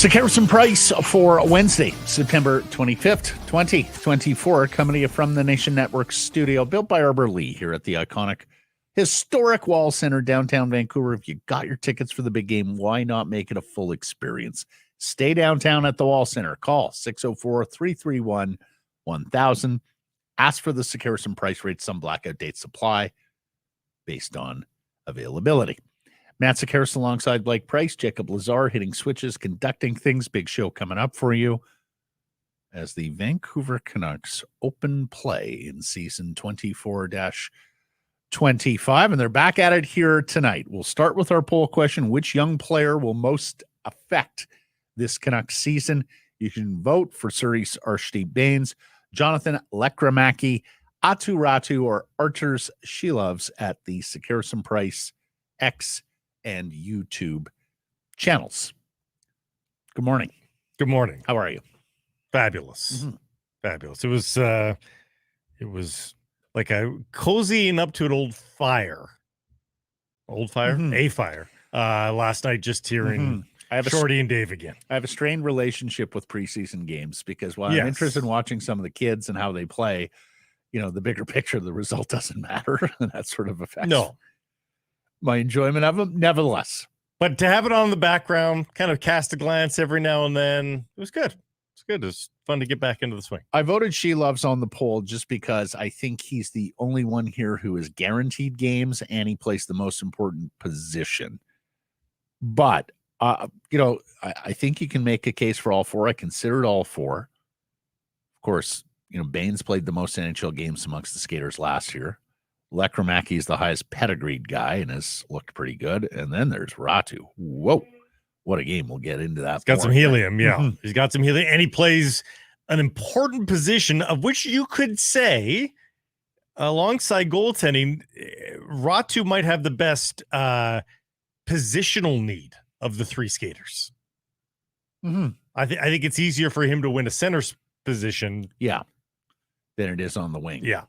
Sekeres and Price for Wednesday, September 25th, 2024, coming to you from the Nation Network studio, built by Arbor Lee here at the iconic, historic Wall Center, downtown Vancouver. If you got your tickets for the big game, why not make it a full experience? Stay downtown at the Wall Center. Call 604-331-1000. Ask for the Sekeres and Price rate. Some blackout dates supply based on availability. Matt Sekeres alongside Blake Price, Jacob Lazar hitting switches, conducting things. Big show coming up for you as the Vancouver Canucks open play in season 24-25. And they're back at it here tonight. We'll start with our poll question. Which young player will most affect this Canucks season? You can vote for Cerise Arshdeep-Bains, Jonathan Lekkerimaki, Aatu Raty, or Arturs Shelovs at the Sekeres and Price X and YouTube channels. Good morning. Good morning. How are you? Fabulous. Mm-hmm. Fabulous. It was like a cozying up to an old fire. A fire. Last night, just hearing Shorty and Dave again. I have a strained relationship with preseason games because while I'm interested in watching some of the kids and how they play, you know, the bigger picture of the result doesn't matter. And that sort of affects my enjoyment of them, nevertheless. But to have it on in the background, kind of cast a glance every now and then, it was good. It's good. It's fun to get back into the swing. I voted Shelovs on the poll just because I think he's the only one here who is guaranteed games and he plays the most important position. But, you know, I think you can make a case for all four. I considered all four. Of course, you know, Baines played the most NHL games amongst the skaters last year. Lekkerimaki is the highest pedigreed guy and has looked pretty good. And then there's Raty. Whoa, what a game. We'll get into that. He's got some helium, He's got some helium, and he plays an important position of which you could say, alongside goaltending, Raty might have the best positional need of the three skaters. I think it's easier for him to win a center position. Than it is on the wing. Yeah.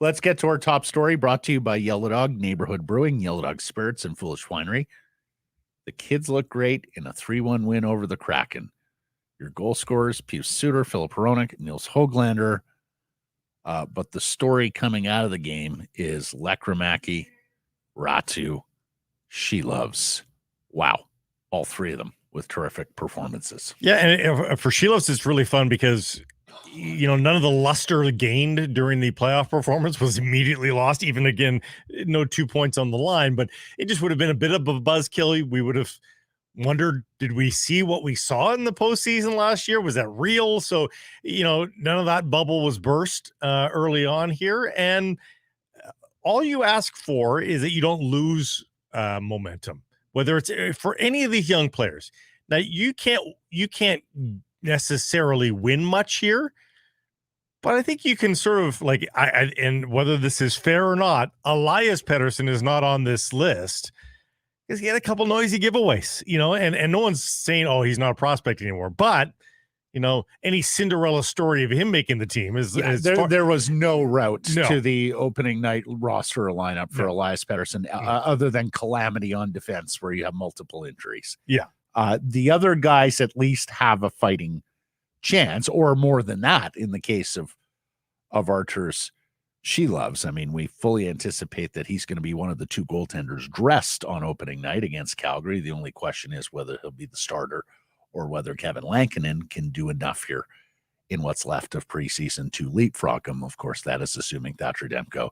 Let's get to our top story, brought to you by Yellow Dog Neighborhood Brewing, Yellow Dog Spirits, and Foolish Winery. The kids look great in a 3-1 win over the Kraken. Your goal scorers, Pius Suter, Philip Hronek, Nils Höglander. But the story coming out of the game is Lekkerimaki, Raty, Shelovs. Wow. All three of them with terrific performances. Yeah, and for Shelovs, it's really fun because, you know, none of the luster gained during the playoff performance was immediately lost. Even again, no 2 points on the line, but it just would have been a bit of a buzzkill. We would have wondered, did we see what we saw in the postseason last year? Was that real? So, you know, none of that bubble was burst early on here. And all you ask for is that you don't lose momentum, whether it's for any of these young players. Now, you can't necessarily win much here, but I think you can sort of like, and whether this is fair or not, Elias Pettersson is not on this list because he had a couple noisy giveaways, you know, and no one's saying, oh, he's not a prospect anymore. But, you know, any Cinderella story of him making the team is there was no route to the opening night roster lineup for Elias Pettersson other than calamity on defense where you have multiple injuries. The other guys at least have a fighting chance, or more than that in the case of Arturs Shelovs. I mean, we fully anticipate that he's going to be one of the two goaltenders dressed on opening night against Calgary. The only question is whether he'll be the starter or whether Kevin Lankinen can do enough here in what's left of preseason to leapfrog him. Of course, that is assuming Thatcher Demko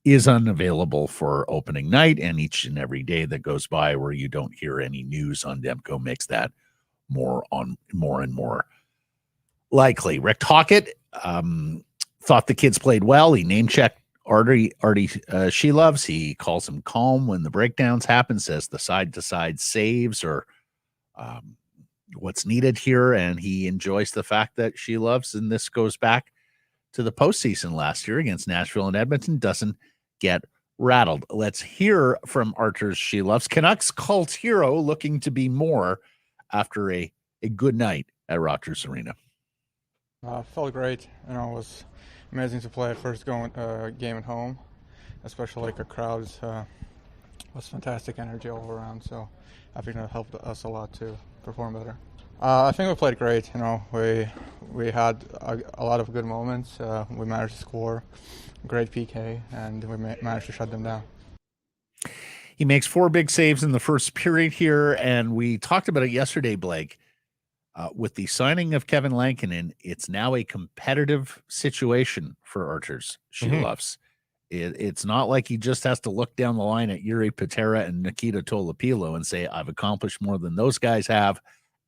is unavailable for opening night, and each and every day that goes by where you don't hear any news on Demko makes that more and more likely. Rick Tocchet thought the kids played well. He name-checked Artie Shelovs. He calls him calm when the breakdowns happen, says the side-to-side saves are what's needed here, and he enjoys the fact that Shelovs, and this goes back to the postseason last year against Nashville and Edmonton, doesn't get rattled. Let's hear from Arturs Shelovs, Canucks cult hero, looking to be more after a good night at Rogers Arena. Felt great. You know, it was amazing to play first game at home, especially like a crowd was fantastic energy all around. So I think that helped us a lot to perform better. I think we played great. We had a lot of good moments. We managed to score, great PK, and we managed to shut them down. He makes 4 big saves in the first period here, and we talked about it yesterday, Blake. With the signing of Kevin Lankinen, it's now a competitive situation for Arturs Silovs. It's not like he just has to look down the line at Jiri Patera and Nikita Tolopilo and say, I've accomplished more than those guys have,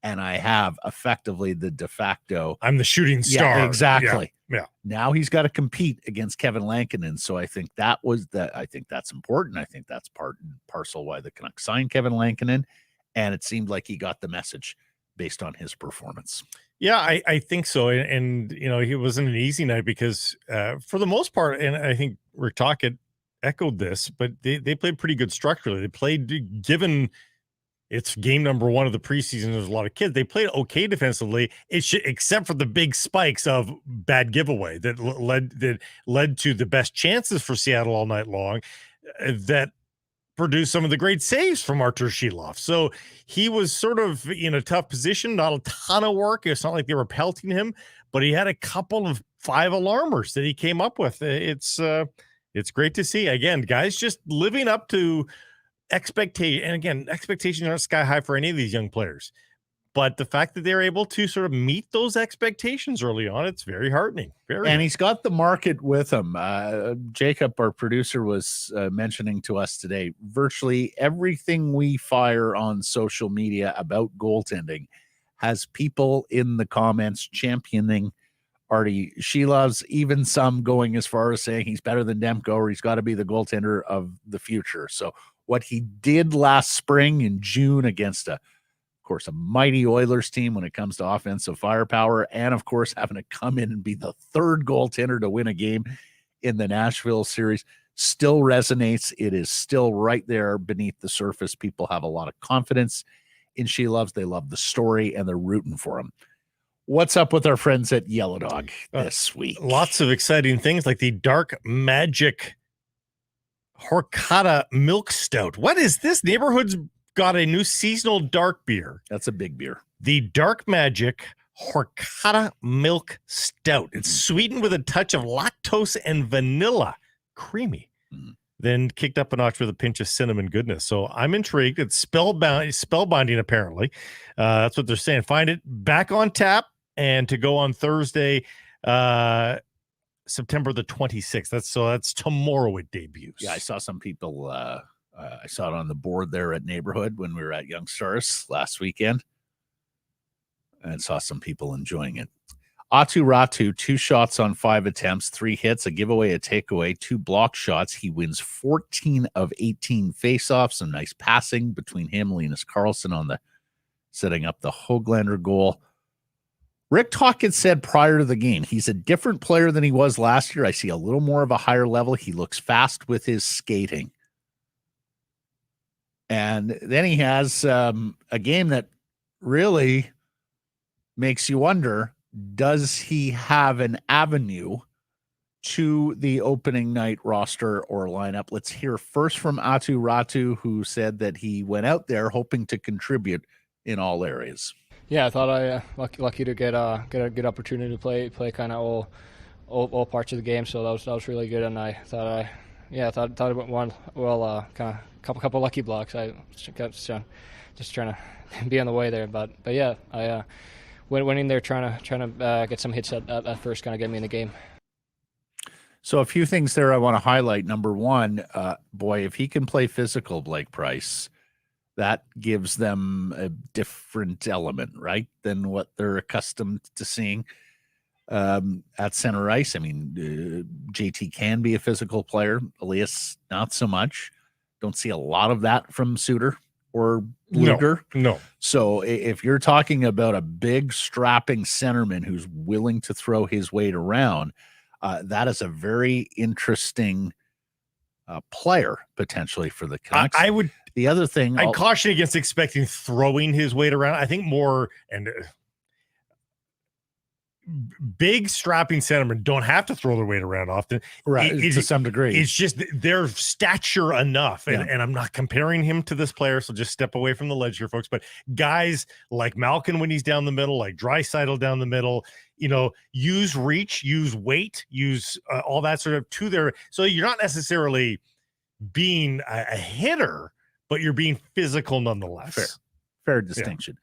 and I have effectively the de facto. I'm the shooting star. Yeah, exactly. Yeah. Now he's got to compete against Kevin Lankinen. So I think I think that's important. I think that's part and parcel why the Canucks signed Kevin Lankinen. And it seemed like he got the message based on his performance. Yeah, I think so. And it wasn't an easy night because for the most part, and I think Rick Tocchet echoed this, but they played pretty good structurally. They played, given it's game number 1 of the preseason, there's a lot of kids. They played okay defensively, except for the big spikes of bad giveaway that led to the best chances for Seattle all night long that produced some of the great saves from Arturs Silovs. So he was sort of in a tough position, not a ton of work. It's not like they were pelting him, but he had a couple of 5 alarmers that he came up with. It's great to see. Again, guys just living up to expectation. And again, expectations aren't sky high for any of these young players. But the fact that they're able to sort of meet those expectations early on, it's very heartening. And he's got the market with him. Jacob, our producer, was mentioning to us today, virtually everything we fire on social media about goaltending has people in the comments championing Artie Silovs, even some going as far as saying he's better than Demko or he's got to be the goaltender of the future. So what he did last spring in June against of course, a mighty Oilers team when it comes to offensive firepower, and of course, having to come in and be the 3rd goaltender to win a game in the Nashville series still resonates. It is still right there beneath the surface. People have a lot of confidence in Silovs. They love the story, and they're rooting for him. What's up with our friends at Yellow Dog this week? Lots of exciting things like the Dark Magic Horchata Milk Stout. What is this? Neighborhood's got a new seasonal dark beer. That's a big beer. The Dark Magic Horchata Milk Stout. It's sweetened with a touch of lactose and vanilla. Creamy. Then kicked up a notch with a pinch of cinnamon goodness. So I'm intrigued. It's spellbinding, apparently. That's what they're saying. Find it back on tap and to go on Thursday, September the 26th. That's tomorrow it debuts. Yeah, I saw some people I saw it on the board there at Neighborhood when we were at Young Stars last weekend, and saw some people enjoying it. Aatu Raty, 2 shots on 5 attempts, 3 hits, a giveaway, a takeaway, 2 block shots. He wins 14 of 18 faceoffs. Some nice passing between him and Linus Karlsson on the setting up the Höglander goal. Rick Tocchet said prior to the game, he's a different player than he was last year. I see a little more of a higher level. He looks fast with his skating. And then he has a game that really makes you wonder, does he have an avenue to the opening night roster or lineup? Let's hear first from Aatu Raty, who said that he went out there hoping to contribute in all areas. Yeah, I thought I lucky to get a good opportunity to play kind of all parts of the game, so that was really good, and I thought it went well. Kind of couple lucky blocks. I just trying to be on the way there, but yeah, I went in there trying to get some hits at first, kind of get me in the game. So a few things there I want to highlight. Number one, boy, if he can play physical, Blake Price, that gives them a different element, right, than what they're accustomed to seeing at center ice. I mean, JT can be a physical player. Elias, not so much. Don't see a lot of that from Suter or Luger. No. So if you're talking about a big strapping centerman who's willing to throw his weight around, that is a very interesting player potentially for the Canucks. I would. The other thing, I caution against expecting throwing his weight around. I think more, and big strapping centermen don't have to throw their weight around often. Right. To some degree. It's just their stature enough. And I'm not comparing him to this player, so just step away from the ledge here, folks. But guys like Malkin when he's down the middle, like Draisaitl down the middle, use reach, use weight, use all that sort of to their. So you're not necessarily being a hitter, but you're being physical nonetheless. Fair distinction.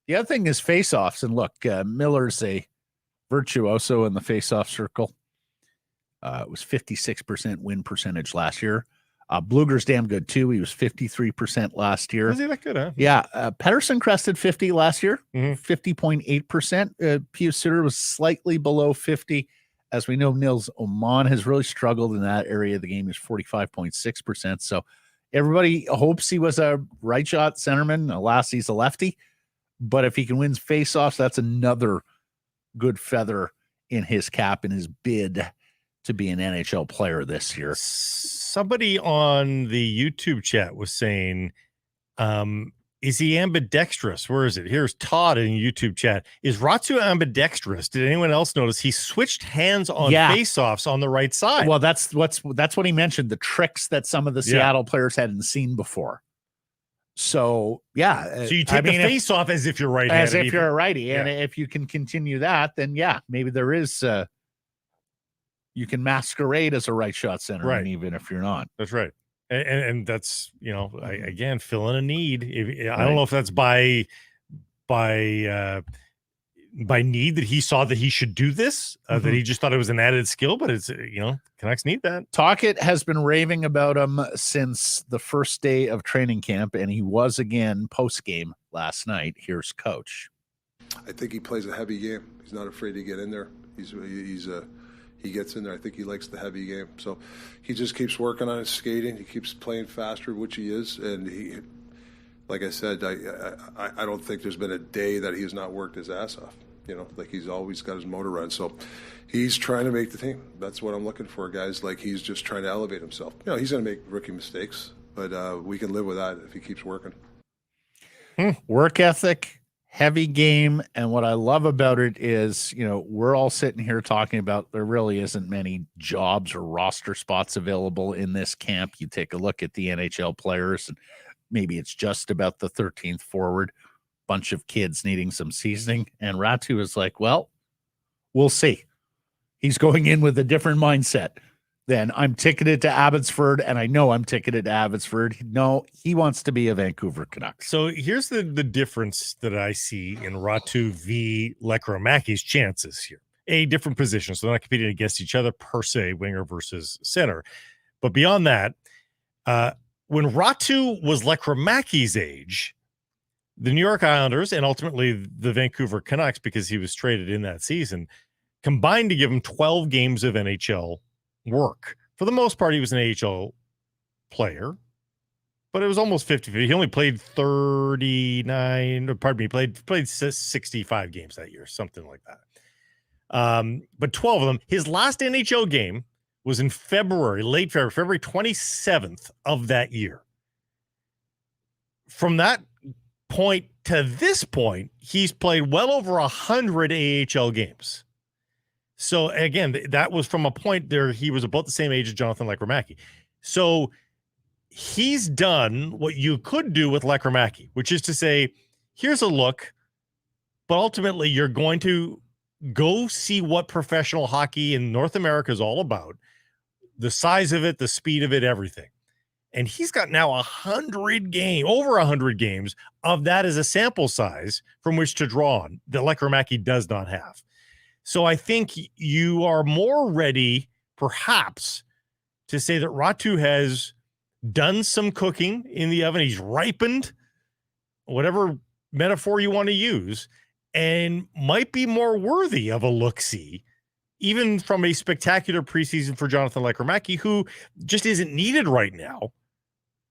The other thing is face-offs. And look, Miller's a virtuoso in the face-off circle. It was 56% win percentage last year. Bluger's damn good too. He was 53% last year. Was he that good, huh? Yeah. Paterson crested 50 last year, 50.8%. Pius Suter was slightly below 50. As we know, Nils Oman has really struggled in that area of the game. He's 45.6%. So everybody hopes he was a right shot centerman. Alas, he's a lefty. But if he can win face-offs, that's another good feather in his cap, in his bid to be an NHL player this year. Somebody on the YouTube chat was saying, is he ambidextrous? Where is it? Here's Todd in YouTube chat. Is Aatu ambidextrous? Did anyone else notice he switched hands on face-offs on the right side? Well, that's what he mentioned, the tricks that some of the Seattle players hadn't seen before. So, So you take the face-off as if you're right-handed. As if you're a righty. And if you can continue that, then maybe there is you can masquerade as a right shot center, even if you're not. That's right. And that's, again, filling a need. I don't know if that's by need that he saw that he should do this, that he just thought it was an added skill, but it's, Canucks need that. Tocchet has been raving about him since the first day of training camp, and he was again post-game last night. Here's Coach. I think he plays a heavy game. He's not afraid to get in there. He gets in there. I think he likes the heavy game. So he just keeps working on his skating. He keeps playing faster, which he is. And he, like I said, I don't think there's been a day that he has not worked his ass off. Like he's always got his motor run. So he's trying to make the team. That's what I'm looking for, guys. Like he's just trying to elevate himself. He's going to make rookie mistakes, but we can live with that if he keeps working. Work ethic, heavy game. And what I love about it is, we're all sitting here talking about there really isn't many jobs or roster spots available in this camp. You take a look at the NHL players, and maybe it's just about the 13th forward, bunch of kids needing some seasoning. And Aatu is like, well, we'll see. He's going in with a different mindset than I'm ticketed to Abbotsford, and I know I'm ticketed to Abbotsford. No, he wants to be a Vancouver Canuck. So here's the difference that I see in Aatu v. Lekkerrimaki's chances here. Different positions, so they're not competing against each other per se, winger versus center. But beyond that, when Aatu was Lekkerrimaki's age, the New York Islanders and ultimately the Vancouver Canucks, because he was traded in that season, combined to give him 12 games of NHL work. For the most part, he was an AHL player, but it was almost 50-50. He only played 65 games that year, something like that. But 12 of them. His last NHL game was in February, late February 27th of that year. From that point to this point, he's played well over 100 AHL games. So again, that was from a point there he was about the same age as Jonathan Lekkerimaki. So he's done what you could do with Lekkerimaki, which is to say, here's a look, but ultimately you're going to go see what professional hockey in North America is all about, the size of it, the speed of it, everything. And he's got now over 100 games of that as a sample size from which to draw on that Lekkerimaki does not have. So I think you are more ready, perhaps, to say that Aatu has done some cooking in the oven. He's ripened, whatever metaphor you want to use, and might be more worthy of a look-see, even from a spectacular preseason for Jonathan Lekkerimaki, who just isn't needed right now,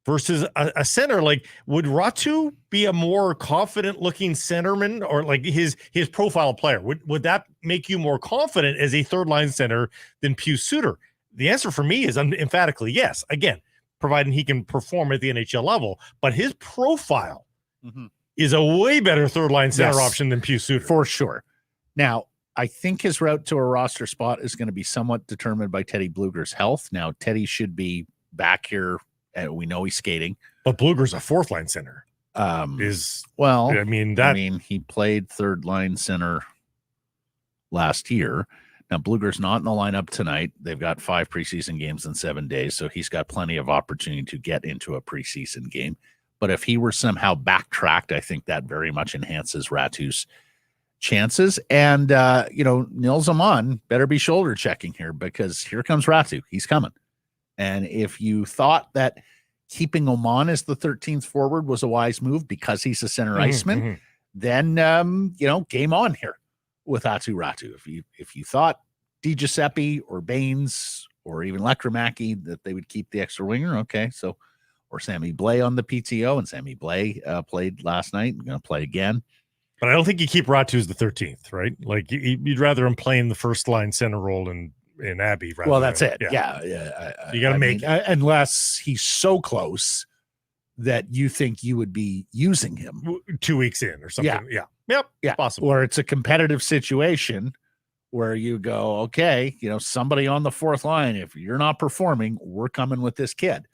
versus a center. Like, would Aatu be a more confident-looking centerman, or like his profile player? Would that make you more confident as a third-line center than Pius Suter? The answer for me is emphatically yes. Again, providing he can perform at the NHL level, but his profile is a way better third-line center option than Pius Suter. For sure. Now, I think his route to a roster spot is going to be somewhat determined by Teddy Bluger's health. Now, Teddy should be back here. We know he's skating. But Bluger's a fourth line center. He played third line center last year. Now, Bluger's not in the lineup tonight. They've got 5 preseason games in 7 days, so he's got plenty of opportunity to get into a preseason game. But if he were somehow backtracked, I think that very much enhances Ratu's chances. And, Nils Aman better be shoulder checking here, because here comes Ratu. He's coming. And if you thought that keeping Oman as the 13th forward was a wise move because he's a center iceman, then, game on here with Aatu Raty. If you thought Di Giuseppe or Baines or even Lekkerimaki that they would keep the extra winger, okay, so, or Sammy Blais on the PTO, and Sammy Blais played last night, going to play again. But I don't think you keep Ratu as the 13th, right? Like, you'd rather him play in the first line center role in Abbey. Well, that's it. Yeah. You got to make unless he's so close that you think you would be using him 2 weeks in or something. Yeah. Possible. Or it's a competitive situation where you go, okay, somebody on the fourth line, if you're not performing, we're coming with this kid.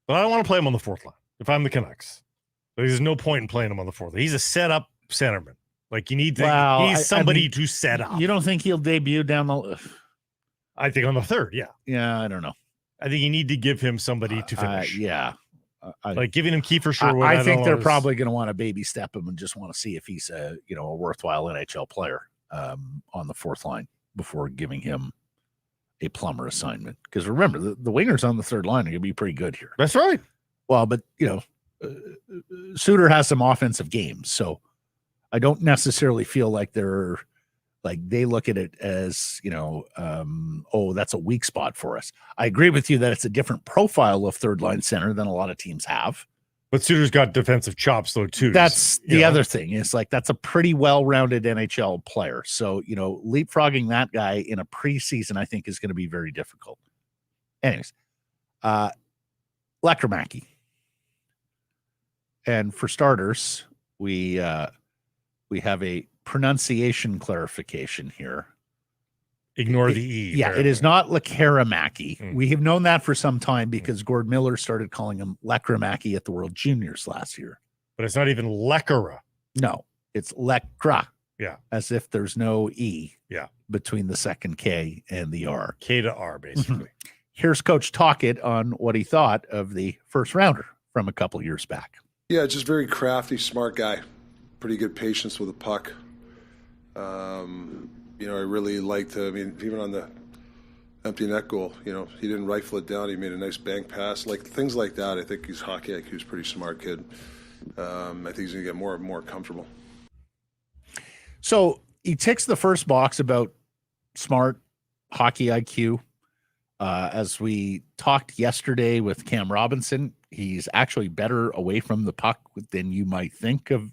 But I don't want to play him on the fourth line if I'm the Canucks. There's no point in playing him on the fourth line. He's a setup centerman. Like, you need to, he's somebody to set up. You don't think he'll debut down the... I think on the third, yeah. Yeah, I don't know. I think you need to give him somebody to finish. Like giving him Kiefer Sherwood. I think they're probably going to want to baby step him and just want to see if he's a worthwhile NHL player on the fourth line before giving him a plumber assignment. Because remember, the wingers on the third line are going to be pretty good here. That's right. Well, but Suter has some offensive games, so I don't necessarily feel like they're like they look at it as, that's a weak spot for us. I agree with you that it's a different profile of third line center than a lot of teams have. But Suter's got defensive chops, though, too. That's the other thing. It's like that's a pretty well-rounded NHL player. So, leapfrogging that guy in a preseason, I think, is going to be very difficult. Anyways, Lekkerimaki. And for starters, we have a pronunciation clarification here. Ignore the E. Yeah, it is not Lekkerimaki. We have known that for some time because Gord Miller started calling him Lekkerimaki at the World Juniors last year. But it's not even Lekkera. No, it's Lekkra. Yeah. As if there's no E between the second K and the R. K to R, basically. Here's Coach Tocchet on what he thought of the first rounder from a couple years back. Yeah, just very crafty, smart guy. Pretty good patience with the puck. I really liked, even on the empty net goal, he didn't rifle it down. He made a nice bank pass. Like, things like that, I think his hockey IQ is pretty smart kid. I think he's going to get more and more comfortable. So he ticks the first box about smart hockey IQ. As we talked yesterday with Cam Robinson, he's actually better away from the puck than you might think of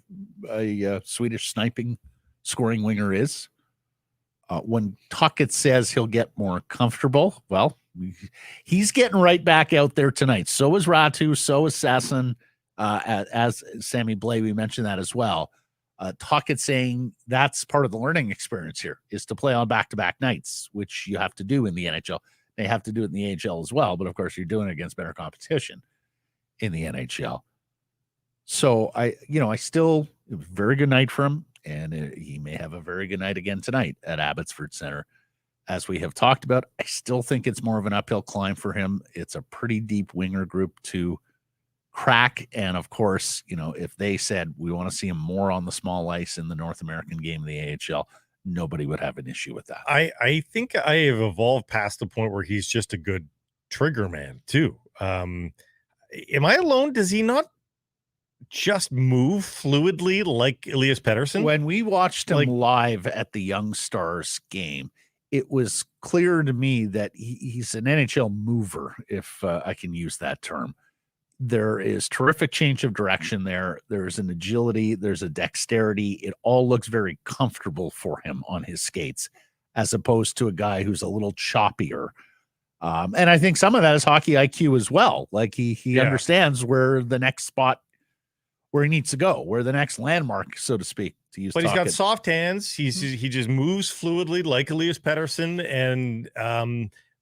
a Swedish sniping scoring winger is. When Tocchet says he'll get more comfortable, well, he's getting right back out there tonight. So is Ratu, so is Sasson, as Sammy Blais, we mentioned that as well. Tocchet saying that's part of the learning experience here, is to play on back-to-back nights, which you have to do in the NHL. They have to do it in the AHL as well, but of course you're doing it against better competition in the NHL. So I still, it was a very good night for him, and he may have a very good night again tonight at Abbotsford Center. As we have talked about, I still think it's more of an uphill climb for him. It's a pretty deep winger group to crack. And of course, if they said we want to see him more on the small ice in the North American game of the AHL, nobody would have an issue with that. I think I have evolved past the point where he's just a good trigger man too. Am I alone? Does he not just move fluidly like Elias Pettersson? When we watched him live at the Young Stars game, it was clear to me that he's an NHL mover, if I can use that term. There is terrific change of direction there. There's an agility. There's a dexterity. It all looks very comfortable for him on his skates, as opposed to a guy who's a little choppier. And I think some of that is hockey IQ as well. Like he understands where the next spot, where he needs to go, where the next landmark, so to speak, to use. But he's got soft hands. He just moves fluidly like Elias Pettersson, and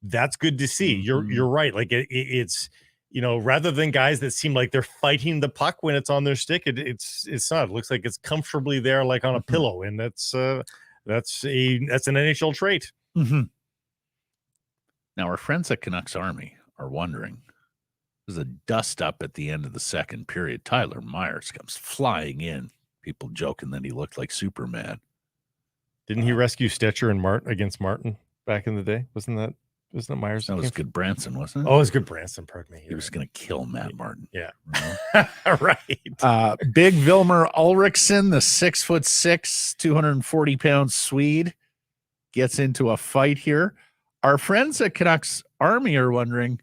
that's good to see. You're right. Like it's rather than guys that seem like they're fighting the puck when it's on their stick, it's not. It looks like it's comfortably there, like on a pillow, and that's an NHL trait. Now our friends at Canucks Army are wondering. There's a dust up at the end of the second period. Tyler Myers comes flying in. People joking that he looked like Superman. Didn't he rescue Stetcher and against Martin back in the day? Wasn't that Myers? That was good Branson, wasn't it? Oh, it was good Branson. Pardon me. He was going to kill Matt Martin. Yeah. Right. Big Vilmer Ulriksson, the 6'6", 240-pound Swede, gets into a fight here. Our friends at Canucks Army are wondering,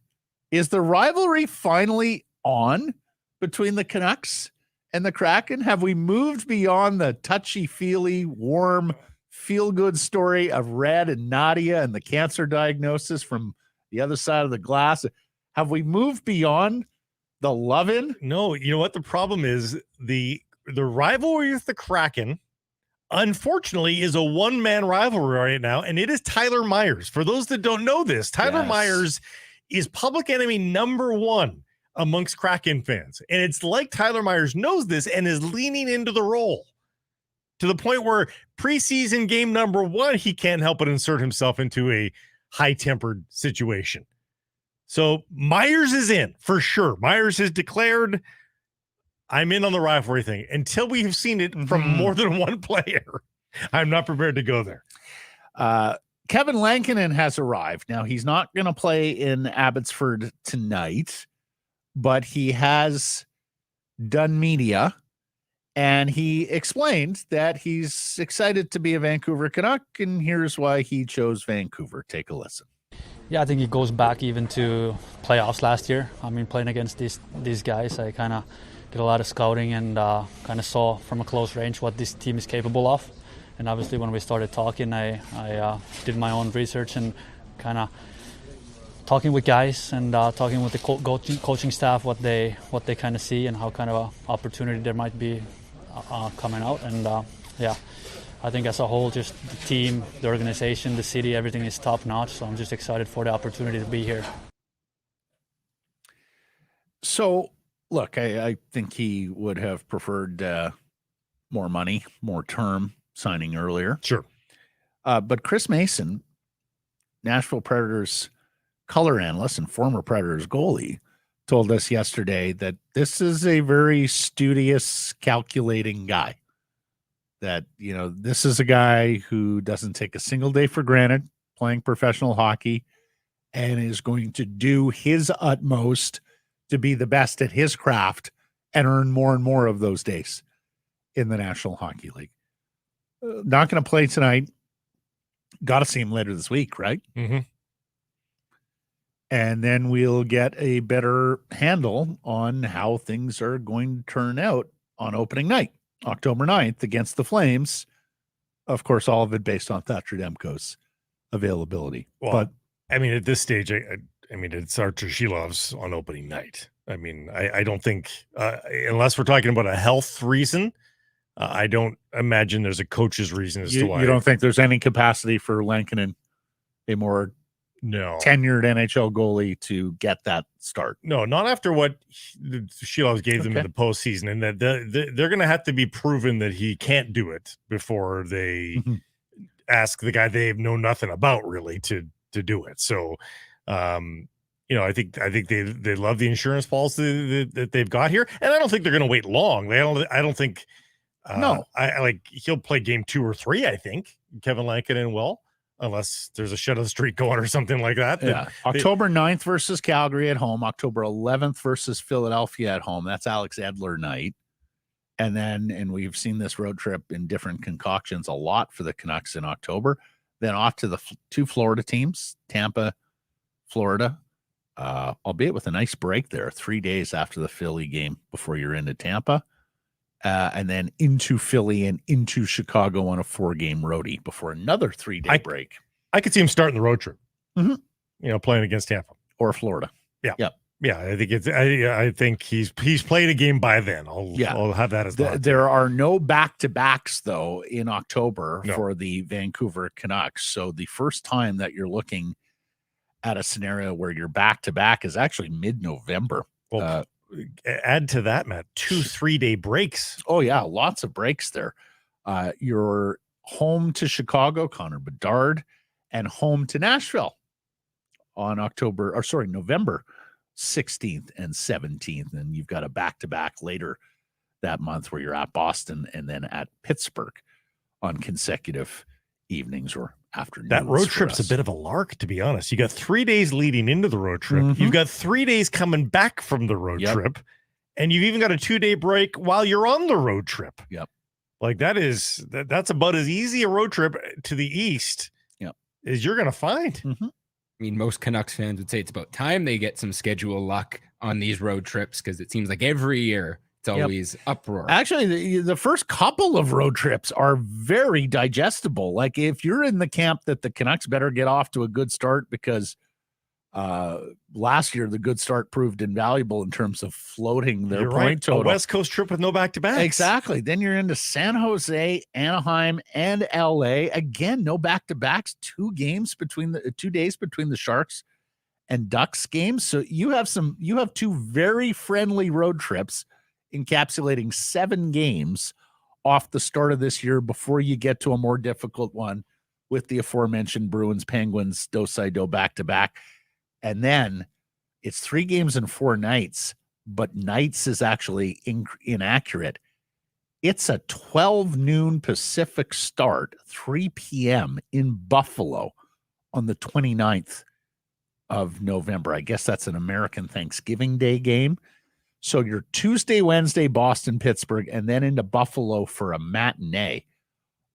is the rivalry finally on between the Canucks and the Kraken? Have we moved beyond the touchy-feely, warm, feel-good story of Red and Nadia and the cancer diagnosis from the other side of the glass? Have we moved beyond the loving? No, you know what the problem is? The rivalry with the Kraken, unfortunately, is a one-man rivalry right now, and it is Tyler Myers. For those that don't know this, Tyler Myers is public enemy number one amongst Kraken fans. And it's like Tyler Myers knows this and is leaning into the role to the point where preseason game number 1, he can't help but insert himself into a high-tempered situation. So Myers is in for sure. Myers has declared, I'm in on the rivalry thing. Until we have seen it from more than one player, I'm not prepared to go there. Kevin Lankinen has arrived. Now, he's not going to play in Abbotsford tonight, but he has done media, and he explained that he's excited to be a Vancouver Canuck, and here's why he chose Vancouver. Take a listen. Yeah, I think it goes back even to playoffs last year. I mean, playing against these guys, I kind of did a lot of scouting and kind of saw from a close range what this team is capable of. And obviously, when we started talking, I did my own research and kind of talking with guys and talking with the coaching staff what they kind of see and how kind of a opportunity there might be coming out. And I think as a whole, just the team, the organization, the city, everything is top notch. So I'm just excited for the opportunity to be here. So, look, I think he would have preferred more money, more term. Signing earlier. Sure. But Chris Mason, Nashville Predators color analyst and former Predators goalie, told us yesterday that this is a very studious, calculating guy. That, this is a guy who doesn't take a single day for granted playing professional hockey and is going to do his utmost to be the best at his craft and earn more and more of those days in the National Hockey League. Not going to play tonight. Got to see him later this week, right? Mm-hmm. And then we'll get a better handle on how things are going to turn out on opening night, October 9th, against the Flames. Of course, all of it based on Thatcher Demko's availability. Well, but I mean, at this stage, I mean, it's Artur Shilov's on opening night. I mean, I don't think, unless we're talking about a health reason, I don't imagine there's a coach's reason as to why. You don't think there's any capacity for Lankinen, a more tenured NHL goalie, to get that start? No, not after what Shilovs gave them in the postseason, and that they're going to have to be proven that he can't do it before they ask the guy they know nothing about really to do it. So, I think they love the insurance policy that they've got here, and I don't think they're going to wait long. I don't think. No, he'll play game 2 or 3. I think Kevin Lankinen will, unless there's a shutout streak going or something like that. Yeah. October 9th versus Calgary at home, October 11th versus Philadelphia at home. That's Alex Edler night. And we've seen this road trip in different concoctions a lot for the Canucks in October. Then off to the 2 Florida teams, Tampa, Florida, albeit with a nice break there, 3 days after the Philly game before you're into Tampa. And then into Philly and into Chicago on a 4-game roadie before another 3-day break. I could see him starting the road trip, playing against Tampa or Florida. Yeah. Yep. Yeah, I think I think he's played a game by then. I'll have that as there are no back-to-backs though in October for the Vancouver Canucks. So the first time that you're looking at a scenario where your back-to-back is actually mid-November. Well, add to that, Matt, 2-3 day breaks. Oh yeah, lots of breaks there. You're home to Chicago, Connor Bedard, and home to Nashville on November 16th and 17th. And you've got a back-to-back later that month where you're at Boston and then at Pittsburgh on consecutive evenings or afternoons. That road trip's a bit of a lark, to be honest. You got 3 days leading into the road trip. Mm-hmm. You've got 3 days coming back from the road trip. And you've even got a 2-day break while you're on the road trip. Yep. Like that's about as easy a road trip to the East as you're going to find. Mm-hmm. I mean, most Canucks fans would say it's about time they get some schedule luck on these road trips because it seems like every year it's always uproar. Actually, the first couple of road trips are very digestible. Like if you're in the camp that the Canucks better get off to a good start because last year the good start proved invaluable in terms of floating their point total. A West Coast trip with no back-to-backs. Exactly. Then you're into San Jose, Anaheim, and LA. Again, no back-to-backs. 2 days between the Sharks and Ducks games. So you have 2 very friendly road trips encapsulating 7 games off the start of this year before you get to a more difficult one with the aforementioned Bruins, Penguins, do back-to-back. And then it's 3 games and 4 nights, but nights is actually inaccurate. It's a 12 noon Pacific start, 3 p.m. in Buffalo on the 29th of November. I guess that's an American Thanksgiving Day game. So you're Tuesday, Wednesday, Boston, Pittsburgh, and then into Buffalo for a matinee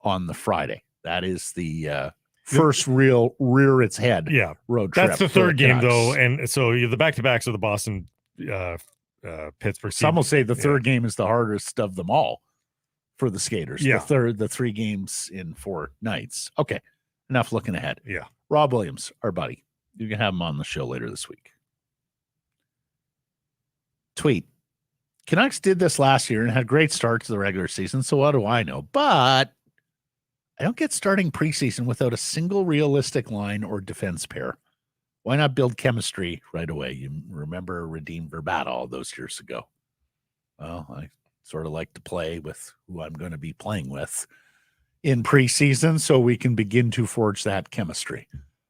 on the Friday. That is the first real rear its head road trip. That's the third game, though. And so the back-to-backs are the Boston, Pittsburgh. Some will say the third game is the hardest of them all for the skaters. Yeah. The 3 games in 4 nights. Okay, enough looking ahead. Yeah. Rob Williams, our buddy. You can have him on the show later this week. Tweet. Canucks did this last year and had a great start to the regular season, so what do I know? But I don't get starting preseason without a single realistic line or defense pair. Why not build chemistry right away? You remember Radim Verbata all those years ago. Well, I sort of like to play with who I'm going to be playing with in preseason so we can begin to forge that chemistry.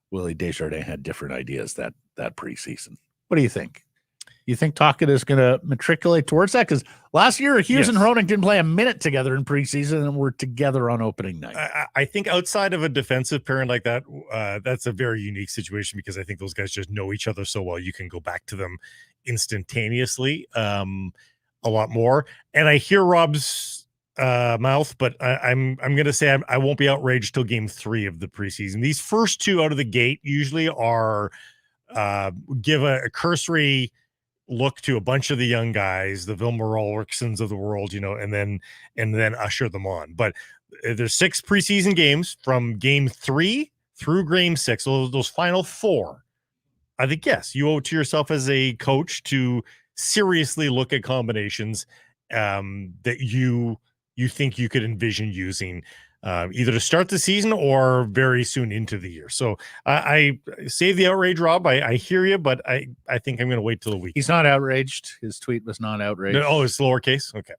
Willie Desjardins had different ideas that preseason. What do you think? You think Tocchet is going to matriculate towards that? Because last year, Hughes and Hronek didn't play a minute together in preseason and were together on opening night. I think outside of a defensive pairing like that, that's a very unique situation because I think those guys just know each other so well. You can go back to them instantaneously a lot more. And I hear Rob's mouth, but I'm going to say I won't be outraged till game 3 of the preseason. These first 2 out of the gate usually are give a cursory look to a bunch of the young guys, the Vilmer Ulrichsons of the world, and then usher them on. But there's 6 preseason games from game 3 through game 6. So those final 4, I think, yes, you owe it to yourself as a coach to seriously look at combinations that you think you could envision using either to start the season or very soon into the year. So I save the outrage, Rob. I hear you, but I think I'm going to wait till the week. He's not outraged. His tweet was not outraged. No, it's lowercase. Okay.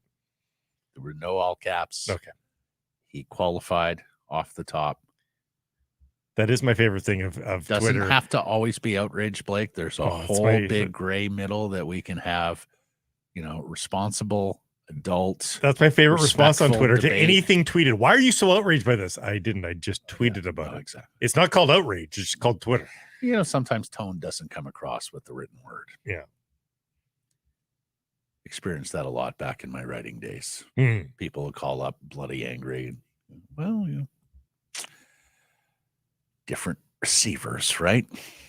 There were no all caps. Okay. He qualified off the top. That is my favorite thing of Doesn't Twitter. Have to always be outraged, Blake. There's a whole big gray middle that we can have, responsible adults. That's my favorite response on Twitter debate. to anything tweeted. Why are you so outraged by this? I didn't. I just tweeted about it. Exactly. It's not called outrage. It's called Twitter. Sometimes tone doesn't come across with the written word. Yeah. Experienced that a lot back in my writing days. People would call up bloody angry. Well, different receivers, right?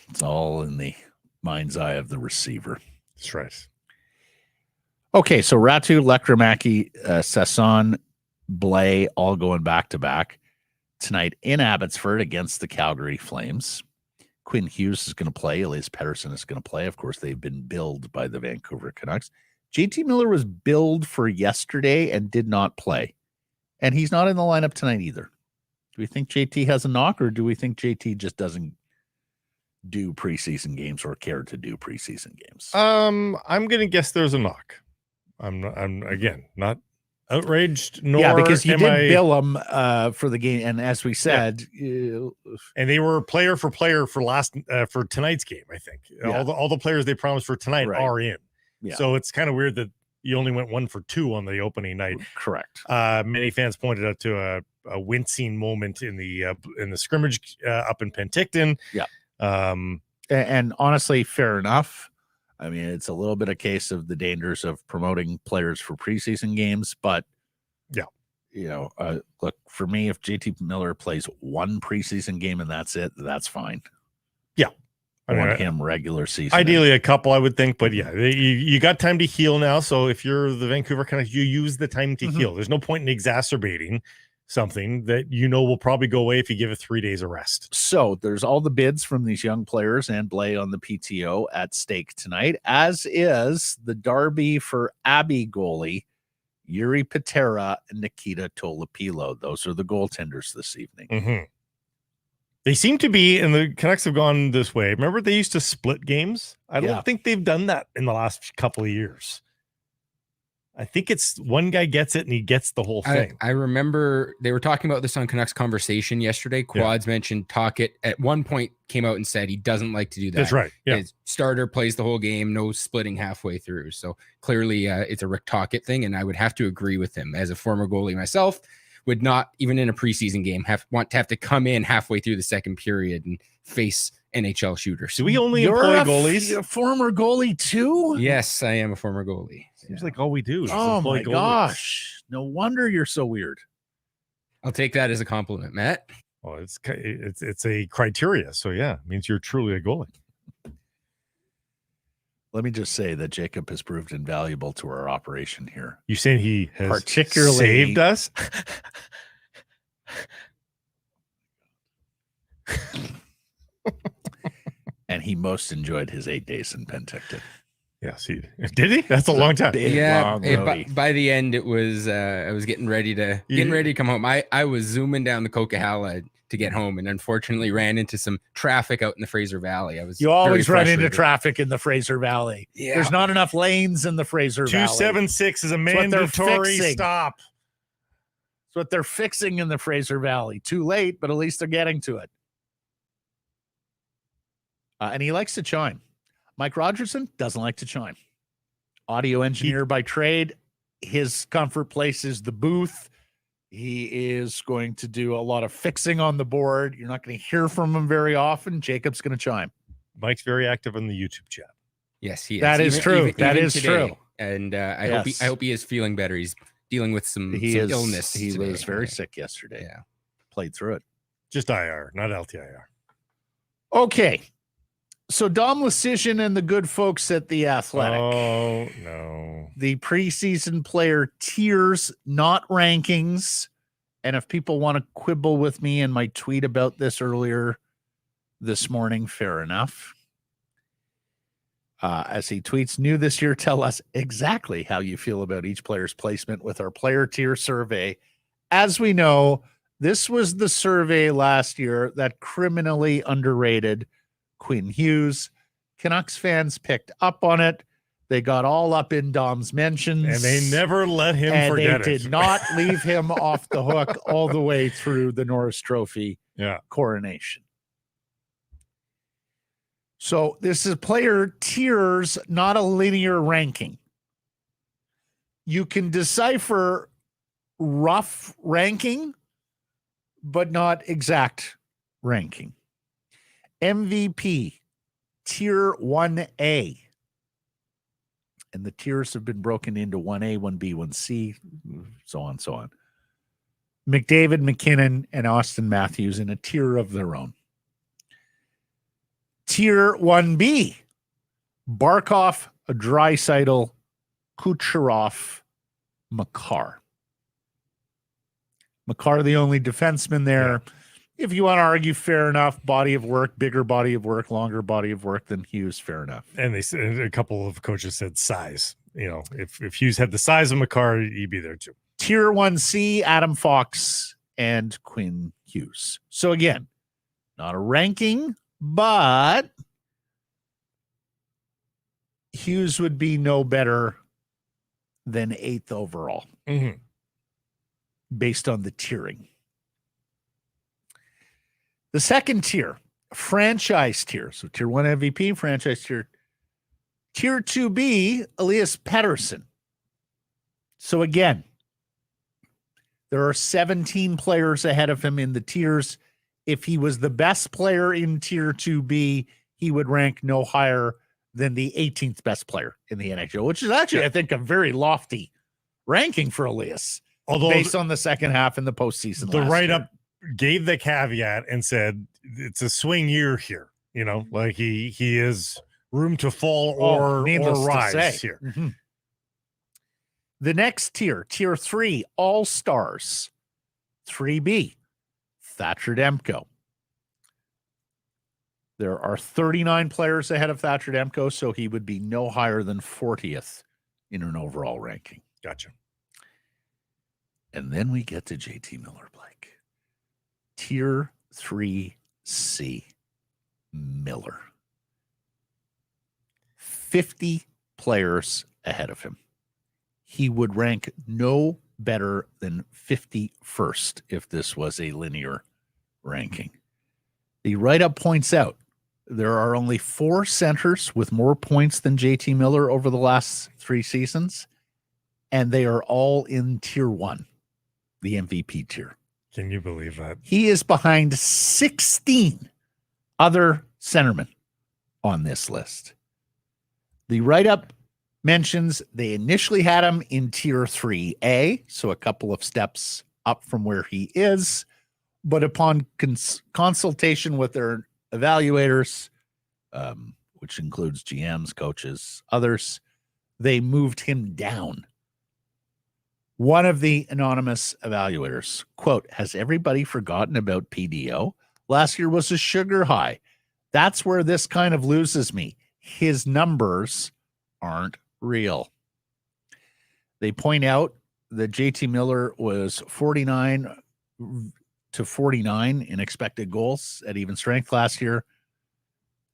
It's all in the mind's eye of the receiver. That's right. Okay, so Aatu, Lekkerimaki, Sasson, Blais, all going back-to-back tonight in Abbotsford against the Calgary Flames. Quinn Hughes is going to play. Elias Pettersson is going to play. Of course, they've been billed by the Vancouver Canucks. JT Miller was billed for yesterday and did not play. And he's not in the lineup tonight either. Do we think JT has a knock, or do we think JT just doesn't do preseason games or care to do preseason games? I'm going to guess there's a knock. I'm again not outraged, nor because you did bill him for the game, and as we said, and they were player for for tonight's game. I think all the players they promised for tonight are in. Yeah. So it's kind of weird that you only went 1 for 2 on the opening night. Correct. Many fans pointed out to a wincing moment in the scrimmage up in Penticton. Yeah. And honestly, fair enough. I mean, it's a little bit a case of the dangers of promoting players for preseason games, but look, for me, if JT Miller plays 1 preseason game and that's it, that's fine. Yeah. I want him regular season. Ideally a couple, I would think, but you got time to heal now. So if you're the Vancouver Canucks, you use the time to heal. There's no point in exacerbating something that will probably go away if you give it 3 days of rest. So there's all the bids from these young players and Blay on the PTO at stake tonight, as is the derby for Abbey goalie Jiri Patera and Nikita Tolopilo. Those are the goaltenders this evening. Mm-hmm. They seem to be, and the Canucks have gone this way. Remember, they used to split games? I don't think they've done that in the last couple of years. I think it's one guy gets it and he gets the whole thing. I remember they were talking about this on Canucks Conversation yesterday. Quads mentioned Tocchet at one point came out and said he doesn't like to do that. That's right. Yeah. His starter plays the whole game, no splitting halfway through. So clearly it's a Rick Tocchet thing, and I would have to agree with him. As a former goalie myself, would not, even in a preseason game, want to have to come in halfway through the second period and face NHL shooters. Do we only employ goalies? You're a former goalie too? Yes, I am a former goalie. Seems like all we do is oh my goalies. Gosh. No wonder you're so weird. I'll take that as a compliment, Matt. Well, it's a criteria. So it means you're truly a goalie. Let me just say that Jacob has proved invaluable to our operation here. You saying he has particularly saved us? And he most enjoyed his 8 days in Penticton. Yes, did he? That's a long time. By the end, it was I was getting ready to come home. I was zooming down the Coquihalla to get home, and unfortunately ran into some traffic out in the Fraser Valley. You always run into traffic in the Fraser Valley. Yeah. There's not enough lanes in the Fraser Valley. 276 is a mandatory stop. That's what they're fixing in the Fraser Valley. Too late, but at least they're getting to it. And he likes to chime. Mike Rogerson doesn't like to chime. Audio engineer by trade. His comfort place is the booth. He is going to do a lot of fixing on the board. You're not going to hear from him very often. Jacob's going to chime. Mike's very active on the YouTube chat. Yes, he is. That is true. That is true. And I hope he is feeling better. He's dealing with some illness. He today. was very sick yesterday. Yeah. Played through it. Just IR, not LTIR. Okay. So Dom Lucian and the good folks at The Athletic. Oh, no. The preseason player tiers, not rankings. And if people want to quibble with me in my tweet about this earlier this morning, fair enough. As he tweets, new this year, tell us exactly how you feel about each player's placement with our player tier survey. As we know, this was the survey last year that criminally underrated Quinn Hughes. Canucks fans picked up on it. They got all up in Dom's mentions. And they never let him forget it. They did not leave him off the hook all the way through the Norris Trophy coronation. So this is player tiers, not a linear ranking. You can decipher rough ranking, but not exact ranking. MVP, tier 1A. And the tiers have been broken into 1A, 1B, 1C, so on, so on. McDavid, McKinnon, and Austin Matthews in a tier of their own. Tier 1B, Barkov, Draisaitl, Kucherov, Makar. Makar, the only defenseman there. If you want to argue, fair enough. Body of work, bigger body of work, longer body of work than Hughes, fair enough. And they said, a couple of coaches said size. You know, if Hughes had the size of Makar, he'd be there too. Tier 1C, Adam Fox and Quinn Hughes. So again, not a ranking, but Hughes would be no better than 8th overall based on the tiering. The second tier, franchise tier. So tier 1 MVP, franchise tier. Tier 2B, Elias Pettersson. So again, there are 17 players ahead of him in the tiers. If he was the best player in tier 2B, he would rank no higher than the 18th best player in the NHL, which is actually, I think, a very lofty ranking for Elias. Although based on the second half in the postseason. The write-up gave the caveat and said it's a swing year here. You know, like he is room to fall or rise here. Mm-hmm. The next tier, tier 3, All-Stars. 3B, Thatcher Demko. There are 39 players ahead of Thatcher Demko, so he would be no higher than 40th in an overall ranking. Gotcha. And then we get to JT Miller, Blake. Tier 3C, Miller. 50 players ahead of him. He would rank no better than 51st if this was a linear ranking. The write-up points out there are only 4 centers with more points than JT Miller over the last 3 seasons, and they are all in tier 1, the MVP tier. Can you believe that? He is behind 16 other centermen on this list. The write-up mentions they initially had him in tier 3A, so a couple of steps up from where he is, but upon consultation with their evaluators, which includes GMs, coaches, others, they moved him down. One of the anonymous evaluators, quote, "Has everybody forgotten about PDO? Last year was a sugar high. That's where this kind of loses me. His numbers aren't real." They point out that JT Miller was 49 to 49 in expected goals at even strength last year.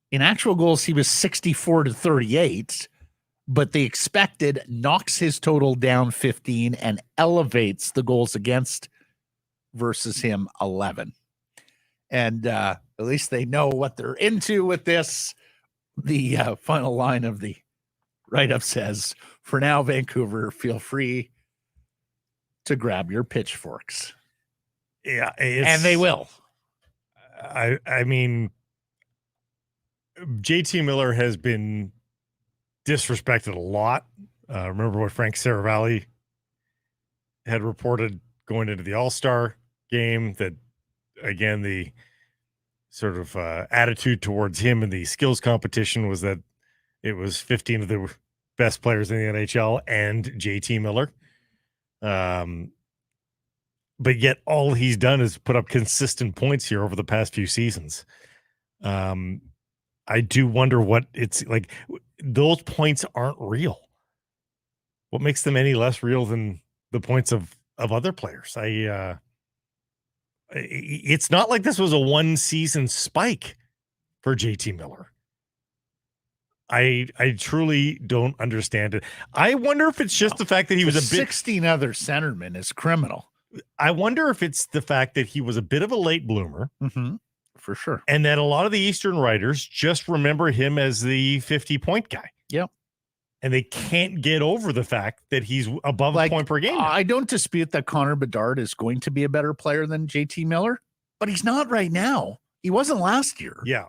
In actual goals, he was 64 to 38, but the expected knocks his total down 15 and elevates the goals against versus him 11. And at least they know what they're into with this. The final line of the write-up says, "For now, Vancouver, feel free to grab your pitchforks." Yeah. And they will. I mean, JT Miller has been disrespected a lot. Remember what Frank Corrado had reported going into the All-Star game, that, again, the sort of attitude towards him in the skills competition was that it was 15 of the best players in the NHL and JT Miller. But yet all he's done is put up consistent points here over the past few seasons. I do wonder what it's like. Those points aren't real. What makes them any less real than the points of other players? It's not like this was a one season spike for JT Miller. I truly don't understand it. I wonder if it's just the fact that he was a bit 16 other centermen is criminal. I wonder if it's the fact that he was a bit of a late bloomer. Mm-hmm. For sure. And that a lot of the Eastern writers just remember him as the 50-point guy. Yep. And they can't get over the fact that he's above a point per game. I don't dispute that Connor Bedard is going to be a better player than JT Miller, but he's not right now. He wasn't last year. Yeah.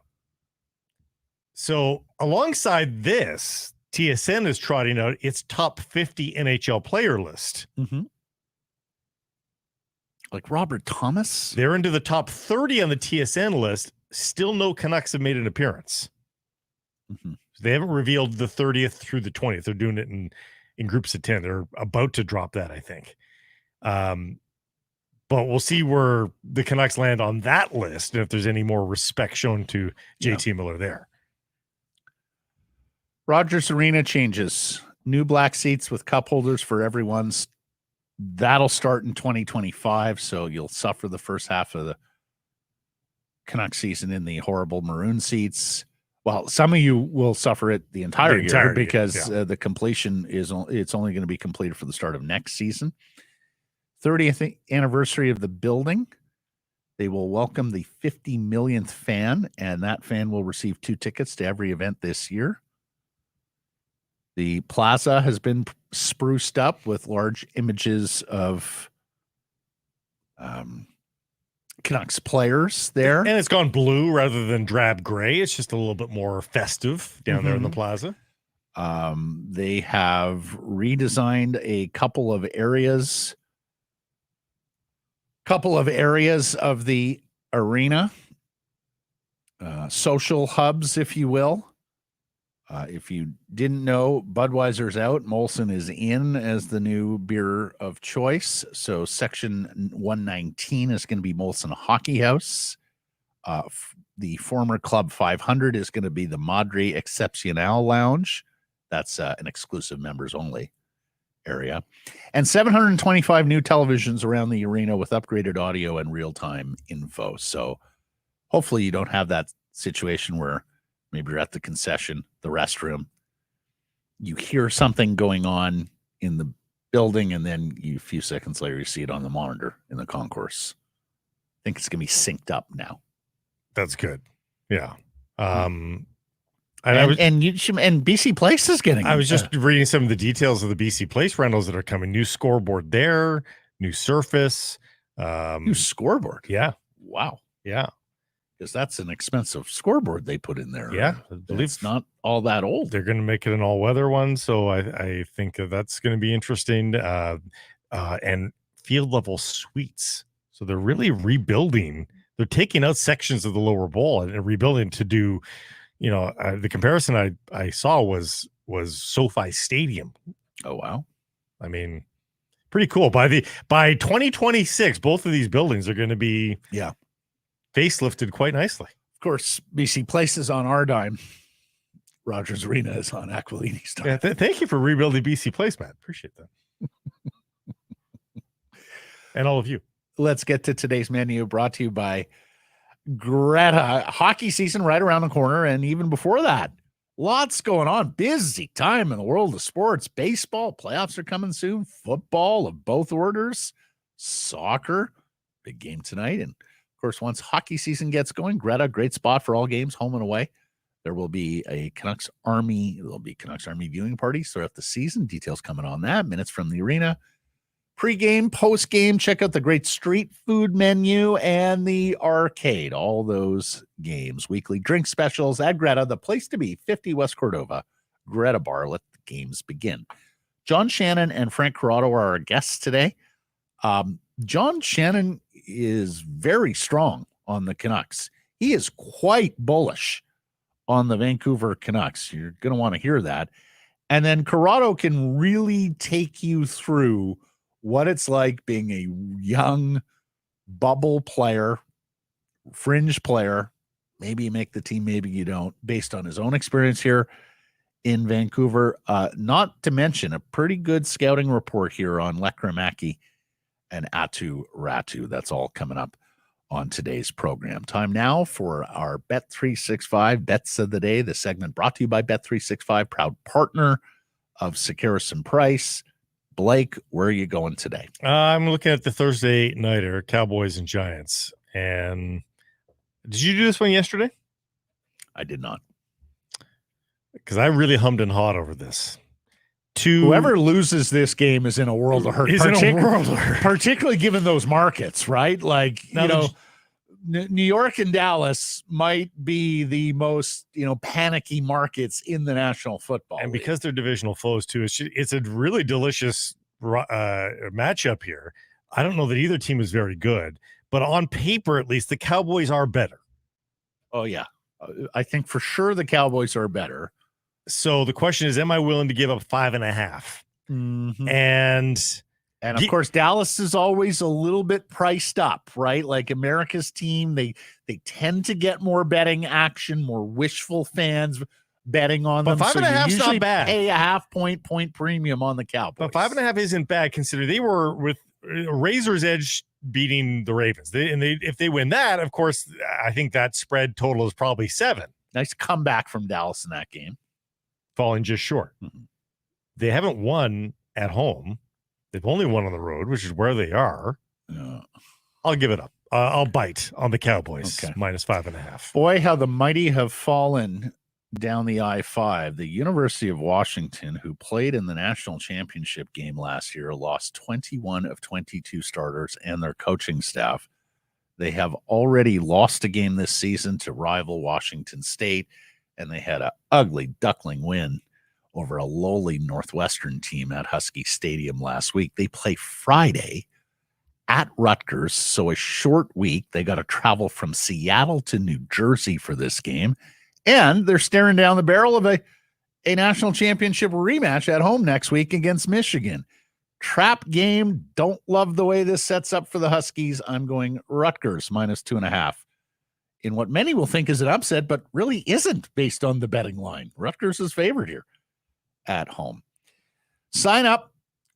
So alongside this, TSN is trotting out its top 50 NHL player list. Mm-hmm. Like Robert Thomas. They're into the top 30 on the TSN list. Still no Canucks have made an appearance. Mm-hmm. They haven't revealed the 30th through the 20th. They're doing it in groups of 10. They're about to drop that, I think. But But we'll see where the Canucks land on that list and if there's any more respect shown to JT Miller there. Rogers Arena changes. New black seats with cup holders for everyone's. That'll start in 2025, so you'll suffer the first half of the Canucks season in the horrible maroon seats. Well, some of you will suffer it the entire year because the completion it's only going to be completed for the start of next season. 30th anniversary of the building. They will welcome the 50 millionth fan, and that fan will receive 2 tickets to every event this year. The plaza has been spruced up with large images of Canucks players there. And it's gone blue rather than drab gray. It's just a little bit more festive down there in the plaza. They have redesigned a couple of areas of the arena, social hubs, if you will. If you didn't know, Budweiser's out. Molson is in as the new beer of choice. So section 119 is going to be Molson Hockey House. The former Club 500 is going to be the Madre Excepcional Lounge. That's an exclusive members only area. And 725 new televisions around the arena with upgraded audio and real-time info. So hopefully you don't have that situation where maybe you're at the concession, the restroom, you hear something going on in the building, and then a few seconds later you see it on the monitor in the concourse. I think it's going to be synced up now. That's good. Yeah. And BC Place is getting. I was just reading some of the details of the BC Place rentals that are coming. New scoreboard there, new surface, new scoreboard. Yeah. Wow. Yeah. Because that's an expensive scoreboard they put in there. Yeah, I believe it's not all that old. They're going to make it an all-weather one, so I think that's going to be interesting. And field-level suites. So they're really rebuilding. They're taking out sections of the lower bowl and rebuilding to do, the comparison I saw was SoFi Stadium. Oh, wow. I mean, pretty cool. By 2026, both of these buildings are going to be facelifted quite nicely. Of course, BC Place is on our dime. Rogers Arena is on Aquilini's time. Yeah, thank you for rebuilding BC Place, Matt. Appreciate that. And all of you. Let's get to today's menu, brought to you by Greta. Hockey season right around the corner, and even before that, lots going on. Busy time in the world of sports. Baseball, playoffs are coming soon. Football of both orders. Soccer, big game tonight. And of course, once hockey season gets going, Greta, great spot for all games, home and away. There will be a Canucks Army viewing parties throughout the season. Details coming on that. Minutes from the arena. Pre-game, post-game, check out the great street food menu and the arcade. All those games. Weekly drink specials at Greta, the place to be, 50 West Cordova. Greta Bar. Let the games begin. John Shannon and Frank Corrado are our guests today. John Shannon is very strong on the Canucks. He is quite bullish on the Vancouver Canucks. You're going to want to hear that. And then Corrado can really take you through what it's like being a young bubble player, fringe player. Maybe you make the team, maybe you don't, based on his own experience here in Vancouver. Not to mention a pretty good scouting report here on Lekkerimaki and Aatu Raty. That's all coming up on today's program. Time now for our Bet365 Bets of the Day, the segment brought to you by Bet365, proud partner of Sekeres and Price. Blake, where are you going today? I'm looking at the Thursday nighter, Cowboys and Giants. And did you do this one yesterday? I did not. Because I really hummed and hawed over this. Whoever loses this game is in a world of hurt. Particularly given those markets, right? Like, New York and Dallas might be the most, panicky markets in the National Football League. And because they're divisional foes too, it's a really delicious matchup here. I don't know that either team is very good, but on paper, at least, the Cowboys are better. Oh, yeah. I think for sure the Cowboys are better. So the question is, am I willing to give up 5.5? Mm-hmm. And And of course, Dallas is always a little bit priced up, right? Like America's team, they tend to get more betting action, more wishful fans betting on them. But 5.5 is not bad. Pay a half point premium on the Cowboys. But 5.5 isn't bad, considering they were with a razor's edge beating the Ravens. If they win that, of course, I think that spread total is probably 7. Nice comeback from Dallas in that game, falling just short. Mm-hmm. They haven't won at home. They've only won on the road, which is where they are. I'll give it up. I'll bite on the Cowboys, minus 5.5. Boy, how the mighty have fallen down the I-5. The University of Washington, who played in the national championship game last year, lost 21 of 22 starters and their coaching staff. They have already lost a game this season to rival Washington State, and they had an ugly duckling win over a lowly Northwestern team at Husky Stadium last week. They play Friday at Rutgers, so a short week. They got to travel from Seattle to New Jersey for this game, and they're staring down the barrel of a national championship rematch at home next week against Michigan. Trap game. Don't love the way this sets up for the Huskies. I'm going Rutgers minus 2.5 in what many will think is an upset, but really isn't based on the betting line. Rutgers is favored here at home. Sign up,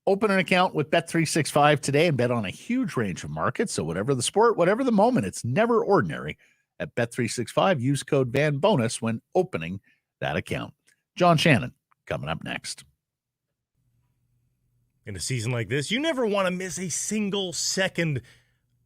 open an account with Bet365 today and bet on a huge range of markets. So whatever the sport, whatever the moment, it's never ordinary. At Bet365, use code VANBONUS when opening that account. John Shannon coming up next. In a season like this, you never want to miss a single second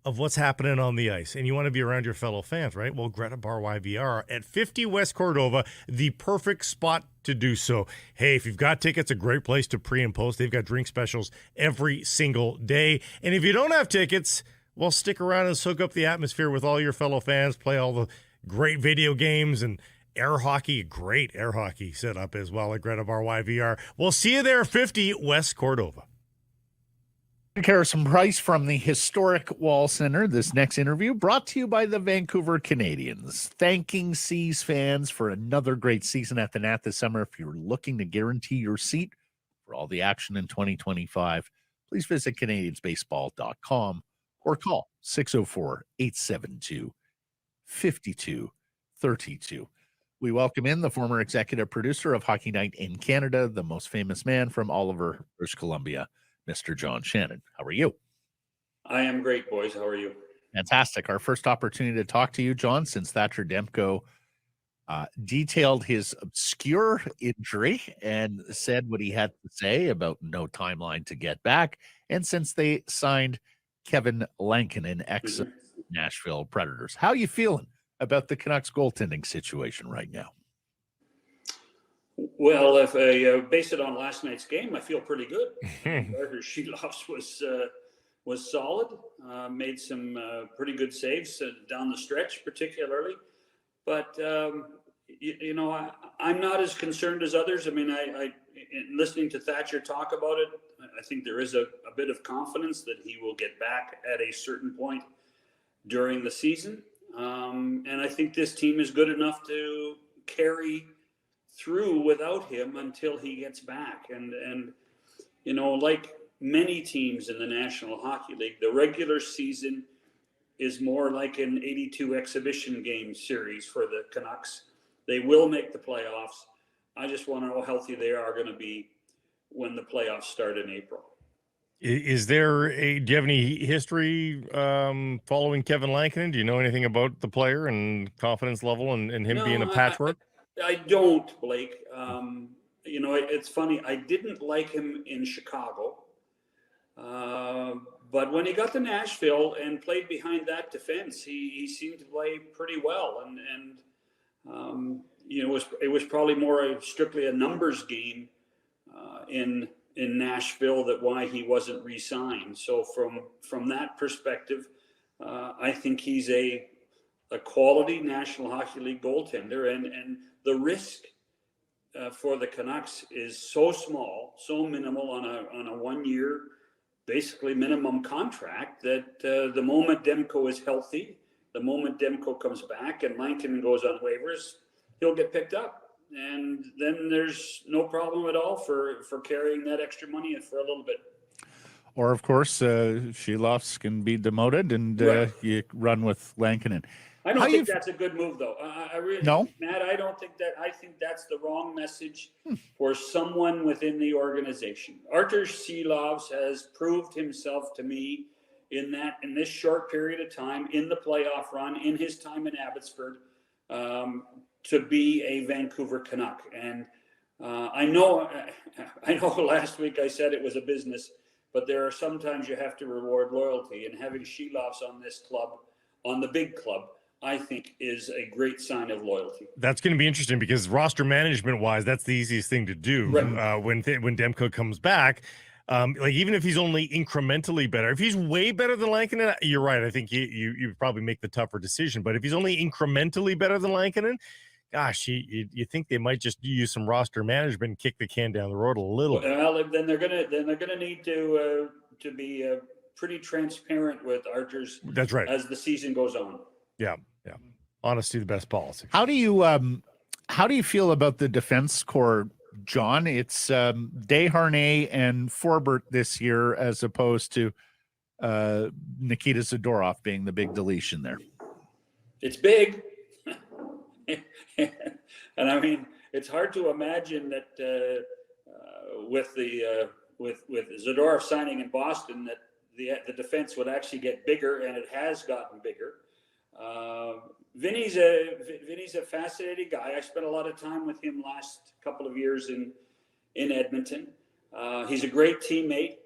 of what's happening on the ice, and you want to be around your fellow fans, right? Well, Greta Bar YVR at 50 West Cordova, the perfect spot to do so. Hey, if you've got tickets, a great place to pre and post. They've got drink specials every single day. And if you don't have tickets, well, stick around and soak up the atmosphere with all your fellow fans, play all the great video games and air hockey, great air hockey setup as well at Greta Bar YVR. We'll see you there, 50 West Cordova. Harrison Price from the historic Wall Center. This next interview brought to you by the Vancouver Canadians. Thanking Seas fans for another great season at the Nat this summer. If you're looking to guarantee your seat for all the action in 2025, please visit CanadiansBaseball.com or call 604-872-5232. We welcome in the former executive producer of Hockey Night in Canada, the most famous man from Oliver, British Columbia, Mr. John Shannon. How are you? I am great, boys. How are you? Fantastic. Our first opportunity to talk to you, John, since Thatcher Demko detailed his obscure injury and said what he had to say about no timeline to get back. And since they signed Kevin Lankinen, ex-Nashville Predators. How are you feeling about the Canucks goaltending situation right now? Well, if I base it on last night's game, I feel pretty good. Sheeloffs was solid, made some pretty good saves down the stretch, particularly. But I'm not as concerned as others. I mean, I listening to Thatcher talk about it, I think there is a bit of confidence that he will get back at a certain point during the season, and I think this team is good enough to carry through without him until he gets back. And like many teams in the National Hockey League, the regular season is more like an 82 exhibition game series for the Canucks. They will make the playoffs. I just want to know how healthy they are going to be when the playoffs start in April. Do you have any history following Kevin Lankinen? Do you know anything about the player and confidence level and him being a patchwork? I don't, Blake. It's funny. I didn't like him in Chicago. But when he got to Nashville and played behind that defense, he seemed to play pretty well. It was probably more strictly a numbers game in Nashville that why he wasn't re-signed. So from that perspective, I think he's a quality National Hockey League goaltender, and the risk for the Canucks is so small, so minimal on a 1 year, basically minimum contract that the moment Demko is healthy, the moment Demko comes back and Lankinen goes on waivers, he'll get picked up. And then there's no problem at all for carrying that extra money for a little bit. Or, of course, Sheilofs can be demoted and you run with Lankinen. I don't think that's a good move, though. I really, no, Matt, I don't think that. I think that's the wrong message for someone within the organization. Artur Sheilofs has proved himself to me in this short period of time in the playoff run, in his time in Abbotsford, to be a Vancouver Canuck. And I know last week I said it was a business, but there are sometimes you have to reward loyalty, and having Sheilofs on this club, on the big club, I think is a great sign of loyalty. That's going to be interesting because roster management wise, that's the easiest thing to do when Demko comes back. Like even if he's only incrementally better, if he's way better than Lankinen, you're right. I think you probably make the tougher decision. But if he's only incrementally better than Lankinen, gosh, you think they might just use some roster management and kick the can down the road a little. Well, then they're gonna need to be pretty transparent with Artur's. That's right. As the season goes on. Yeah. Honesty, the best policy. How do you feel about the defense core, John? It's Desharnais and Forbert this year, as opposed to Nikita Zadorov being the big deletion there. It's big, and I mean it's hard to imagine that with Zadorov signing in Boston that the defense would actually get bigger, and it has gotten bigger. Vinny's a fascinating guy. I spent a lot of time with him last couple of years in Edmonton. He's a great teammate.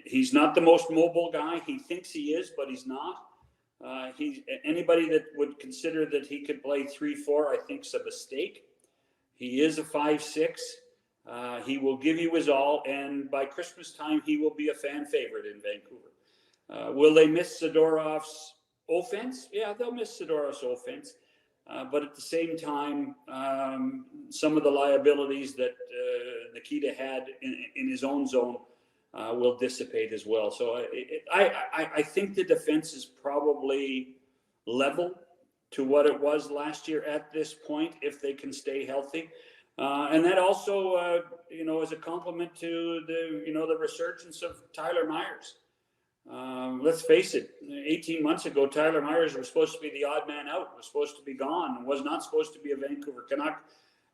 He's not the most mobile guy. He thinks he is, but he's not. Anybody that would consider that he could play 3-4, I think, is a mistake. He is a 5'6". He will give you his all, and by Christmas time, he will be a fan favorite in Vancouver. Will they miss Zadorov's offense? Yeah, they'll miss Zadorov's offense. But at the same time, some of the liabilities that Nikita had in his own zone will dissipate as well. So I think the defense is probably level to what it was last year at this point, if they can stay healthy. And that also, is a compliment to the resurgence of Tyler Myers. Let's face it, 18 months ago, Tyler Myers was supposed to be the odd man out, was supposed to be gone, was not supposed to be a Vancouver Canuck.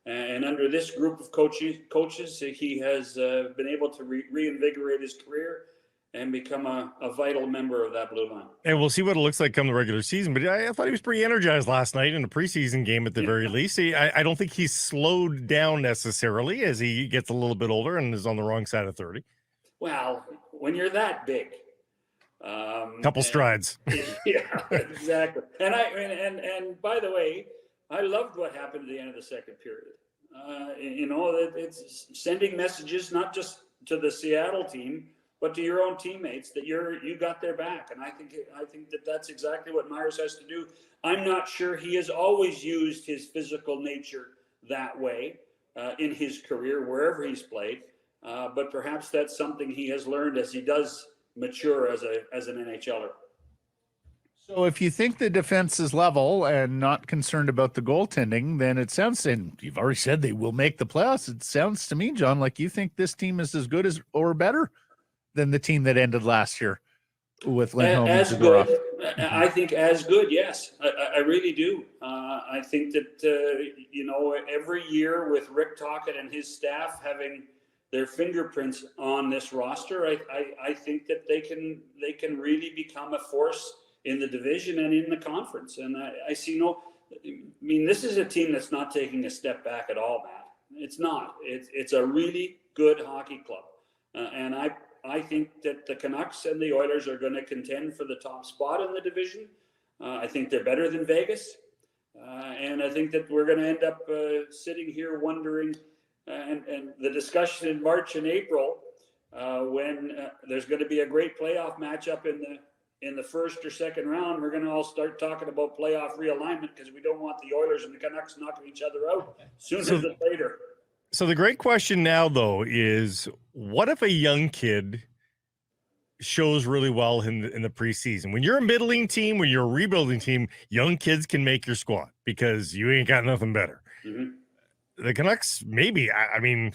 And under this group of coaches, he has been able to reinvigorate his career and become a vital member of that blue line. And we'll see what it looks like come the regular season. But I thought he was pretty energized last night in a preseason game at the very least. I don't think he's slowed down necessarily as he gets a little bit older and is on the wrong side of 30. Well, when you're that big. Couple strides. Yeah, exactly. And by the way, I loved what happened at the end of the second period. It's sending messages not just to the Seattle team, but to your own teammates that you got their back. And I think that's exactly what Myers has to do. I'm not sure he has always used his physical nature that way in his career, wherever he's played. But perhaps that's something he has learned as he does mature as an NHLer. So if you think the defense is level and not concerned about the goaltending, then it sounds, and you've already said they will make the playoffs, it sounds to me, John, like you think this team is as good as or better than the team that ended last year with Lindholm and Zadorov. I think as good, yes. I really do. I think that, every year with Rick Tocchet and his staff having their fingerprints on this roster, I think that they can really become a force in the division and in the conference. And I see this is a team that's not taking a step back at all, Matt. It's not. It's a really good hockey club. And I think that the Canucks and the Oilers are going to contend for the top spot in the division. I think they're better than Vegas. And I think that we're going to end up sitting here wondering, and the discussion in March and April, when there's going to be a great playoff matchup in the first or second round, we're going to all start talking about playoff realignment because we don't want the Oilers and the Canucks knocking each other out sooner than later. So the great question now, though, is what if a young kid shows really well in the preseason? When you're a middling team, when you're a rebuilding team, young kids can make your squad because you ain't got nothing better. Mm-hmm. The Canucks, maybe,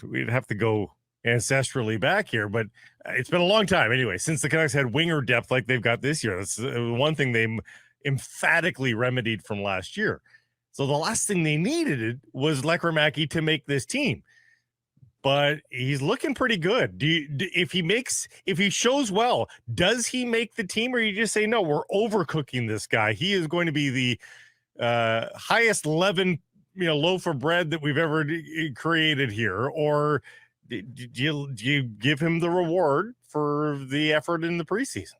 we'd have to go ancestrally back here, but it's been a long time anyway since the Canucks had winger depth like they've got this year. That's one thing they emphatically remedied from last year. So the last thing they needed was Lekkerimaki to make this team, but he's looking pretty good. If he shows well, does he make the team, or you just say no, we're overcooking this guy? He is going to be the highest leaven, loaf of bread that we've ever created here, or do you give him the reward for the effort in the preseason?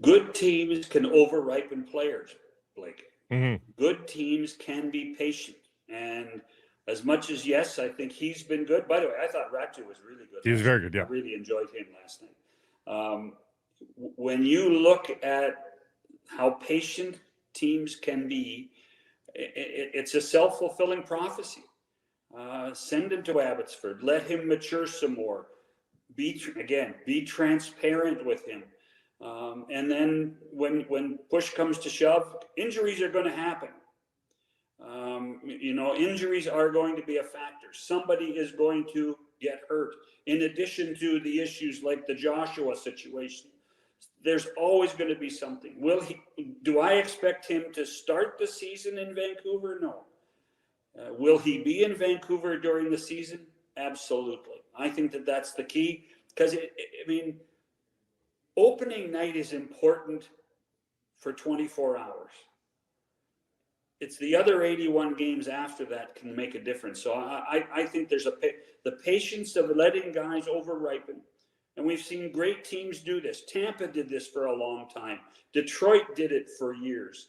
Good teams can over-ripen players, Blake. Mm-hmm. Good teams can be patient. And as much as, yes, I think he's been good. By the way, I thought Aatu was really good. He was very good, yeah. I really enjoyed him last night. When you look at how patient teams can be, it's a self-fulfilling prophecy. Send him to Abbotsford. Let him mature some more. Be transparent with him. And then when push comes to shove, injuries are going to happen. Injuries are going to be a factor. Somebody is going to get hurt. In addition to the issues like the Joshua situation, there's always going to be something. Do I expect him to start the season in Vancouver? No. Will he be in Vancouver during the season? Absolutely. I think that's the key, because opening night is important for 24 hours. It's the other 81 games after that can make a difference. So I think there's the patience of letting guys over-ripen. And we've seen great teams do this. Tampa did this for a long time. Detroit did it for years.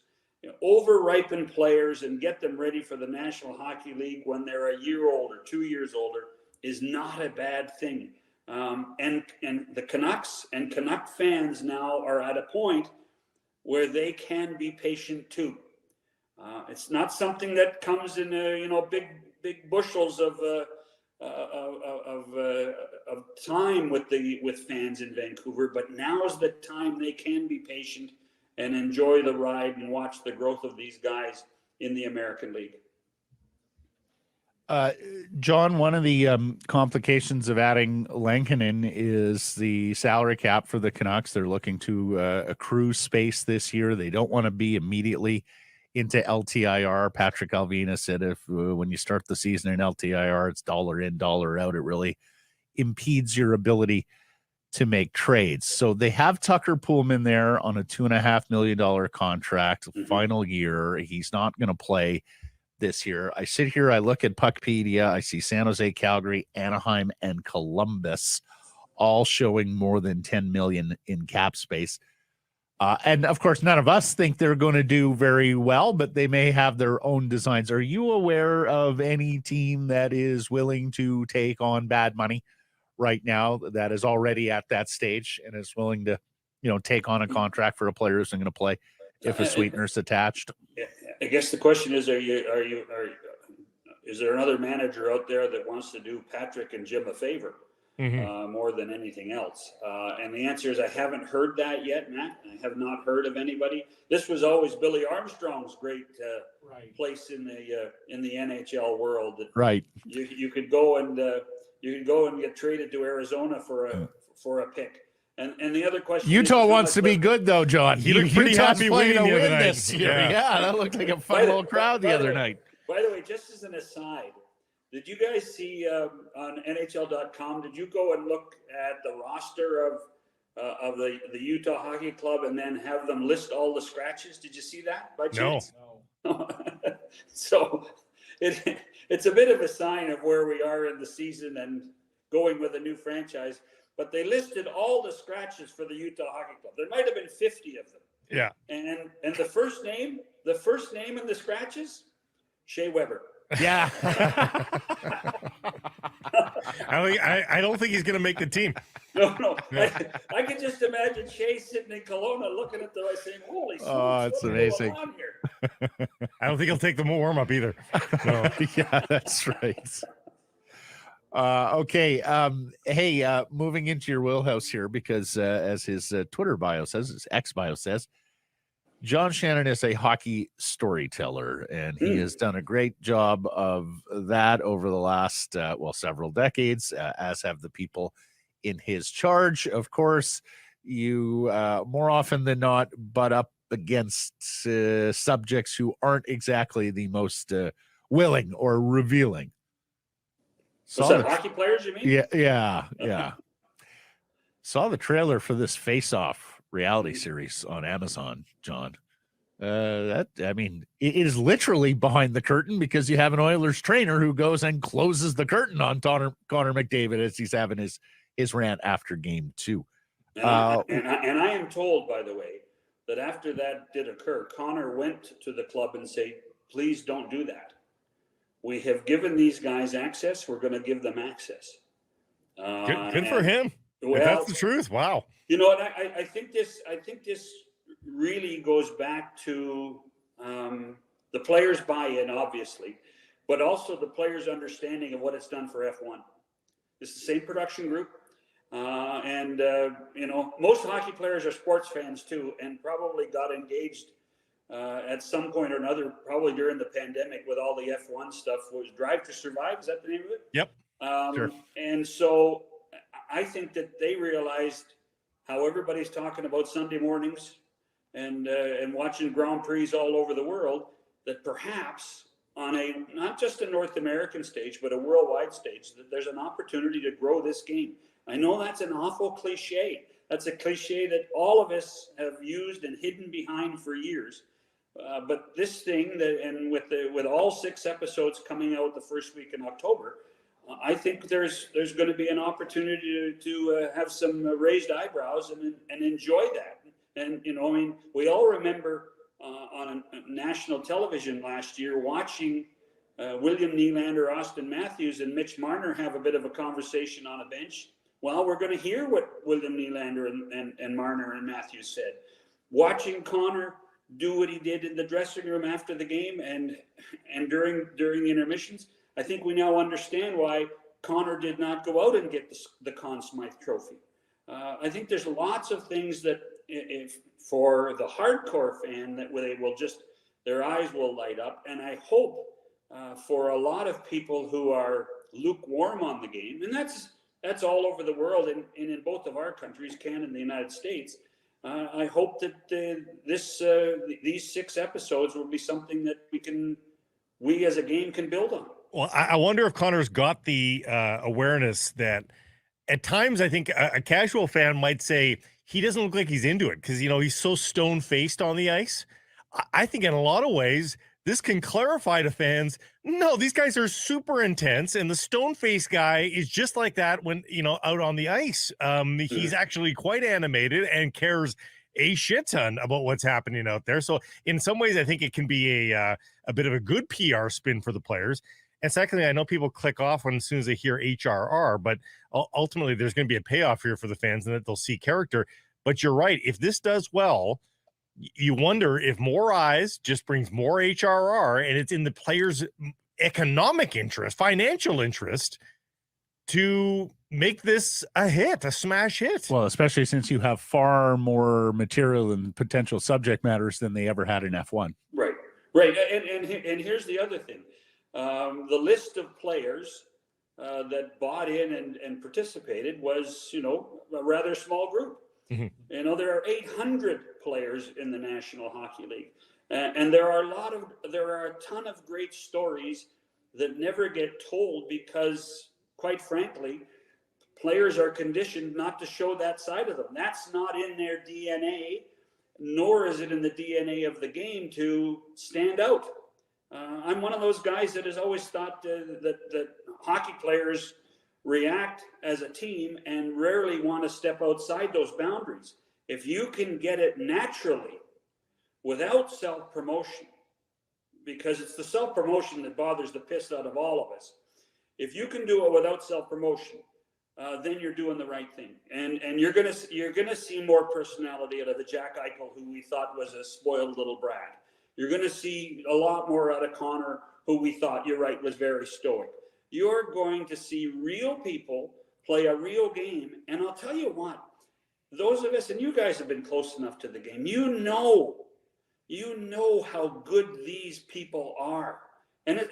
Over-ripen players and get them ready for the National Hockey League when they're a year older, 2 years older, is not a bad thing. And the Canucks and Canuck fans now are at a point where they can be patient too. It's not something that comes in big bushels of time with fans in Vancouver, but now is the time they can be patient and enjoy the ride and watch the growth of these guys in the American League. John, one of the complications of adding Lankinen is the salary cap for the Canucks. They're looking to accrue space this year. They don't want to be immediately into LTIR. Patrick Alvina said when you start the season in LTIR, it's dollar in, dollar out. It really impedes your ability to make trades. So they have Tucker Poolman there on a $2.5 million contract, final year. He's not going to play this year. I sit here, I look at Puckpedia, I see San Jose, Calgary, Anaheim, and Columbus all showing more than 10 million in cap space. And of course, none of us think they're going to do very well, but they may have their own designs. Are you aware of any team that is willing to take on bad money right now, that is already at that stage and is willing to, take on a contract for a player who's going to play if a sweetener's attached? I guess the question is, is there another manager out there that wants to do Patrick and Jim a favor more than anything else? And the answer is, I haven't heard that yet, Matt. I have not heard of anybody. This was always Billy Armstrong's great place in the NHL world. That right. You could go and get traded to Arizona for a pick. And the other question, Utah wants to be good, though, John. He looked pretty happy winning the other night this year. Yeah, that looked like a fun little crowd the other night. By the way, just as an aside, did you guys see on NHL.com? Did you go and look at the roster of the Utah Hockey Club and then have them list all the scratches? Did you see that by chance? No. So it's a bit of a sign of where we are in the season and going with a new franchise. But they listed all the scratches for the Utah Hockey Club. There might have been 50 of them. Yeah. And the first name in the scratches, Shea Weber. Yeah. I don't think he's going to make the team. No. I can just imagine Shea sitting in Kelowna looking at the ice saying, holy smokes, it's amazing. Going on here? I don't think he'll take the warm-up either. No. Yeah, that's right. Okay. Hey, moving into your wheelhouse here, because as his Twitter bio says, his X bio says, John Shannon is a hockey storyteller, and he has done a great job of that over the last, several decades, as have the people in his charge. Of course, you more often than not butt up against subjects who aren't exactly the most willing or revealing. Hockey players, you mean? Yeah. Saw the trailer for this Face-Off reality series on Amazon, John. It is literally behind the curtain because you have an Oilers trainer who goes and closes the curtain on Connor McDavid as he's having his rant after game 2. And I am told, by the way, that after that did occur, Connor went to the club and said, please don't do that. We have given these guys access. We're going to give them access. Good for him. Well, if that's the truth. Wow. You know what? I think this really goes back to the players' buy-in, obviously, but also the players' understanding of what it's done for F1. It's the same production group. Most hockey players are sports fans too, and probably got engaged at some point or another, probably during the pandemic with all the F1 stuff. Was Drive to Survive? Is that the name of it? Yep. Sure. And so I think that they realized how everybody's talking about Sunday mornings and watching Grand Prix all over the world, that perhaps on a not just a North American stage, but a worldwide stage, that there's an opportunity to grow this game. I know that's an awful cliche. That's a cliche that all of us have used and hidden behind for years. But this thing, with all 6 episodes coming out the first week in October, I think there's going to be an opportunity to have some raised eyebrows and enjoy that. And we all remember on national television last year watching William Nylander, Austin Matthews, and Mitch Marner have a bit of a conversation on a bench. Well, we're going to hear what William Nylander and Marner and Matthews said. Watching Connor do what he did in the dressing room after the game and during the intermissions, I think we now understand why Connor did not go out and get the Conn Smythe Trophy. I think there's lots of things that, if for the hardcore fan, that they will just, their eyes will light up. And I hope for a lot of people who are lukewarm on the game, and that's all over the world, and in both of our countries, Canada and the United States. I hope that these 6 episodes will be something that we as a game can build on. Well, I wonder if Connor's got the awareness that at times I think a casual fan might say he doesn't look like he's into it because, he's so stone-faced on the ice. I think in a lot of ways, this can clarify to fans, no, these guys are super intense, and the stone-faced guy is just like that when, out on the ice. He's actually quite animated and cares a shit ton about what's happening out there. So in some ways, I think it can be a bit of a good PR spin for the players. And secondly, I know people click off as soon as they hear HRR, but ultimately there's going to be a payoff here for the fans and that they'll see character. But you're right. If this does well, you wonder if more eyes just brings more HRR, and it's in the players' economic interest, financial interest, to make this a hit, a smash hit. Well, especially since you have far more material and potential subject matters than they ever had in F1. Right. And here's the other thing. The list of players that bought in and participated was, a rather small group. Mm-hmm. There are 800 players in the National Hockey League, and there are a ton of great stories that never get told because, quite frankly, players are conditioned not to show that side of them. That's not in their DNA, nor is it in the DNA of the game to stand out. I'm one of those guys that has always thought that hockey players react as a team and rarely want to step outside those boundaries. If you can get it naturally without self-promotion, because it's the self-promotion that bothers the piss out of all of us. If you can do it without self-promotion, then you're doing the right thing. And you're gonna see more personality out of the Jack Eichel, who we thought was a spoiled little brat. You're going to see a lot more out of Connor, who we thought, you're right, was very stoic. You're going to see real people play a real game. And I'll tell you what, those of us, and you guys have been close enough to the game, you know how good these people are. And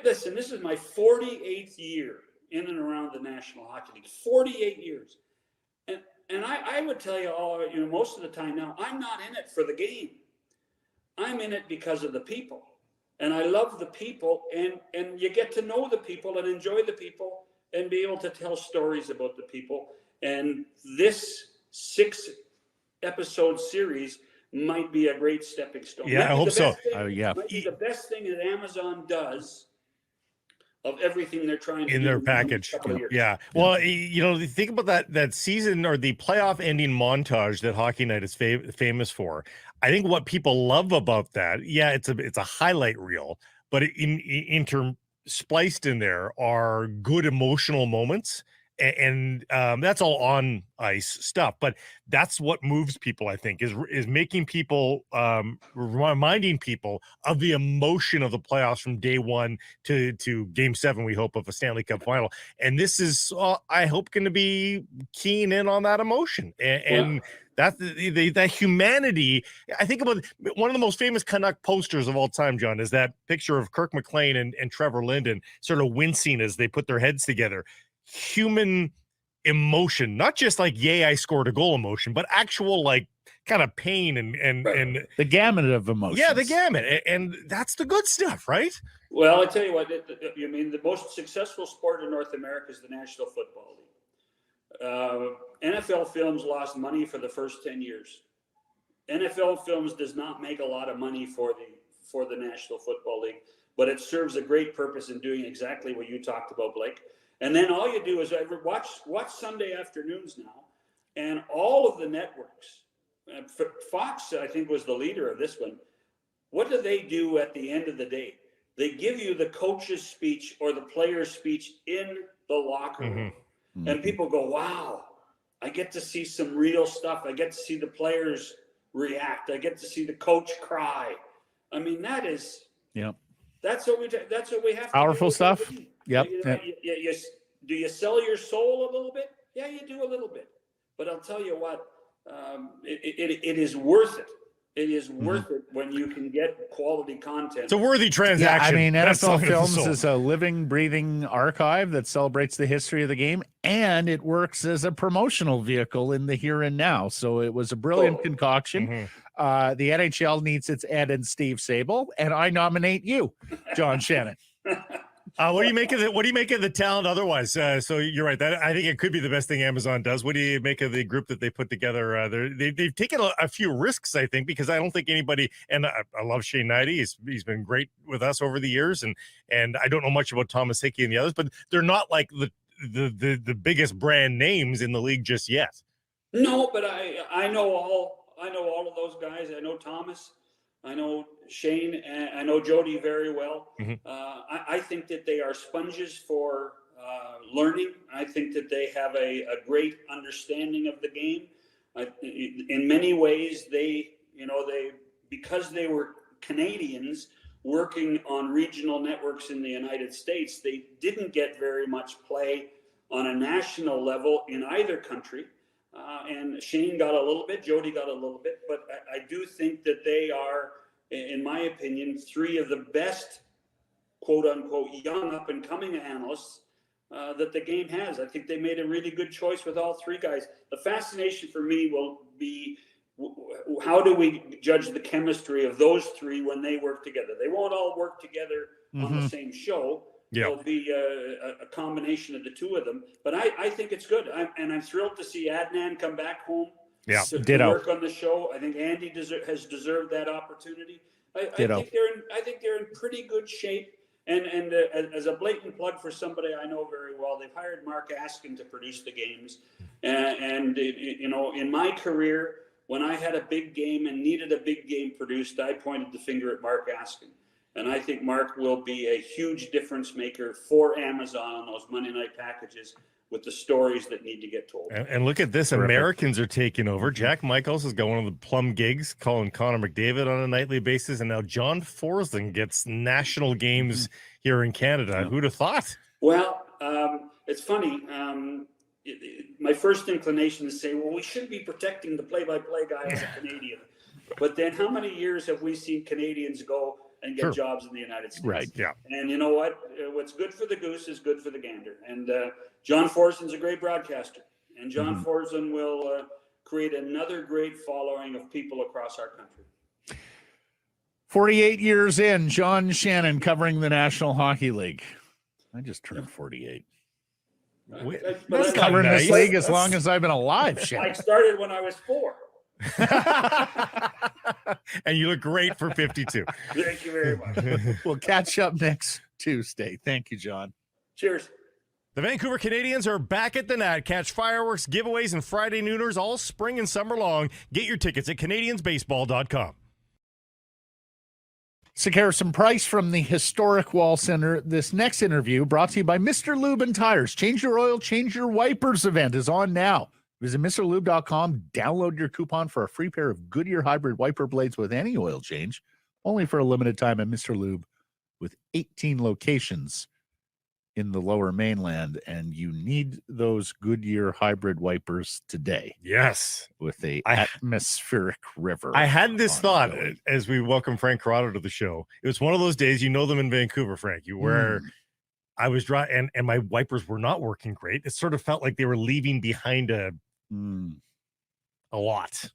listen, this is my 48th year in and around the National Hockey League, 48 years. And I would tell you all, most of the time now, I'm not in it for the game. I'm in it because of the people. And I love the people, and you get to know the people and enjoy the people and be able to tell stories about the people. And this 6-episode series might be a great stepping stone. Yeah, I hope so. Might be the best thing that Amazon does of everything they're trying to do in their package. Yeah. Well, think about that season or the playoff ending montage that Hockey Night is famous for. I think what people love about that, it's a highlight reel, but spliced in there are good emotional moments. And that's all on ice stuff, but that's what moves people, I think, is making people, reminding people of the emotion of the playoffs from day one to game 7, we hope, of a Stanley Cup final. And this is, I hope, going to be keying in on that emotion. And that's that humanity. I think about one of the most famous Canuck posters of all time, John, is that picture of Kirk McLean and Trevor Linden sort of wincing as they put their heads together. Human emotion, not just like, yay, I scored a goal emotion, but actual like kind of pain and the gamut of emotions. Yeah, the gamut. And that's the good stuff, right? Well, I tell you what, the most successful sport in North America is the National Football League. NFL Films lost money for the first 10 years. NFL Films does not make a lot of money for the National Football League, but it serves a great purpose in doing exactly what you talked about, Blake. And then all you do is watch Sunday afternoons now, and all of the networks, Fox, I think, was the leader of this one. What do they do at the end of the day? They give you the coach's speech or the player's speech in the locker room. Mm-hmm. And people go, wow, I get to see some real stuff. I get to see the players react. I get to see the coach cry. I mean, that's what we have to powerful stuff. Yep. Do you sell your soul a little bit? Yeah, you do a little bit. But I'll tell you what, it is worth it. It is worth it when you can get quality content. It's a worthy transaction. Yeah, I mean, NFL Films is a living, breathing archive that celebrates the history of the game, and it works as a promotional vehicle in the here and now. So it was a brilliant concoction. Mm-hmm. The NHL needs its Ed and Steve Sable, and I nominate you, John Shannon. What do you make of it? What do you make of the talent otherwise? So you're right. I think it could be the best thing Amazon does. What do you make of the group that they put together? They've taken a few risks, I think, because I don't think anybody, and I love Shane Knighty. He's been great with us over the years. And I don't know much about Thomas Hickey and the others, but they're not like the biggest brand names in the league just yet. No, but I know all of those guys. I know Thomas. I know Shane, and I know Jody very well. Mm-hmm. I think that they are sponges for learning. I think that they have a great understanding of the game. In many ways, because they were Canadians working on regional networks in the United States, they didn't get very much play on a national level in either country. And Shane got a little bit, Jody got a little bit, but I do think that they are, in my opinion, 3 of the best, quote unquote, young up and coming analysts that the game has. I think they made a really good choice with all 3 guys. The fascination for me will be, how do we judge the chemistry of those 3 when they work together? They won't all work together on the same show. Yeah. There'll be a combination of the 2 of them, but I think it's good. I'm thrilled to see Adnan come back home. Yeah, to work on the show. I think Andy has deserved that opportunity. I think they're in pretty good shape. And as a blatant plug for somebody I know very well, they've hired Mark Askin to produce the games. And in my career, when I had a big game and needed a big game produced, I pointed the finger at Mark Askin. And I think Mark will be a huge difference maker for Amazon on those Monday night packages with the stories that need to get told. And look at this. Terrific. Americans are taking over. Jack Michaels has got one of the plum gigs, calling Connor McDavid on a nightly basis. And now John Forsling gets national games here in Canada. Who'd have thought? Well, it's funny. My first inclination is to say, well, we should be protecting the play-by-play guy as a Canadian. But then how many years have we seen Canadians go and get Sure. jobs in the United States? Right. Yeah. And you know what? What's good for the goose is good for the gander. And John Forson's a great broadcaster. And John Forson will create another great following of people across our country. 48 years in, John Shannon covering the National Hockey League. I just turned 48. But Covering I- this league as long as I've been alive, I Shannon. started when I was 4. And you look great for 52. Thank you very much. We'll catch up next Tuesday. Thank you, John. Cheers. The Vancouver Canadians are back at the Nat. Catch fireworks, giveaways, and Friday nooners all spring and summer long. Get your tickets at CanadiansBaseball.com. Sekeres and Price from the historic Wall Center. This next interview brought to you by Mr. Lube and Tires. Change your oil, change your wipers event is on now. Visit MrLube.com, download your coupon for a free pair of Goodyear hybrid wiper blades with any oil change, only for a limited time at Mr. Lube, with 18 locations in the Lower Mainland, and you need those Goodyear hybrid wipers today. Yes. With a atmospheric river. I had this thought ongoing. as we welcome Frank Corrado to the show. It was one of those days, you know them in Vancouver, Frankie, where I was dry and my wipers were not working great. It sort of felt like they were leaving behind a lot. So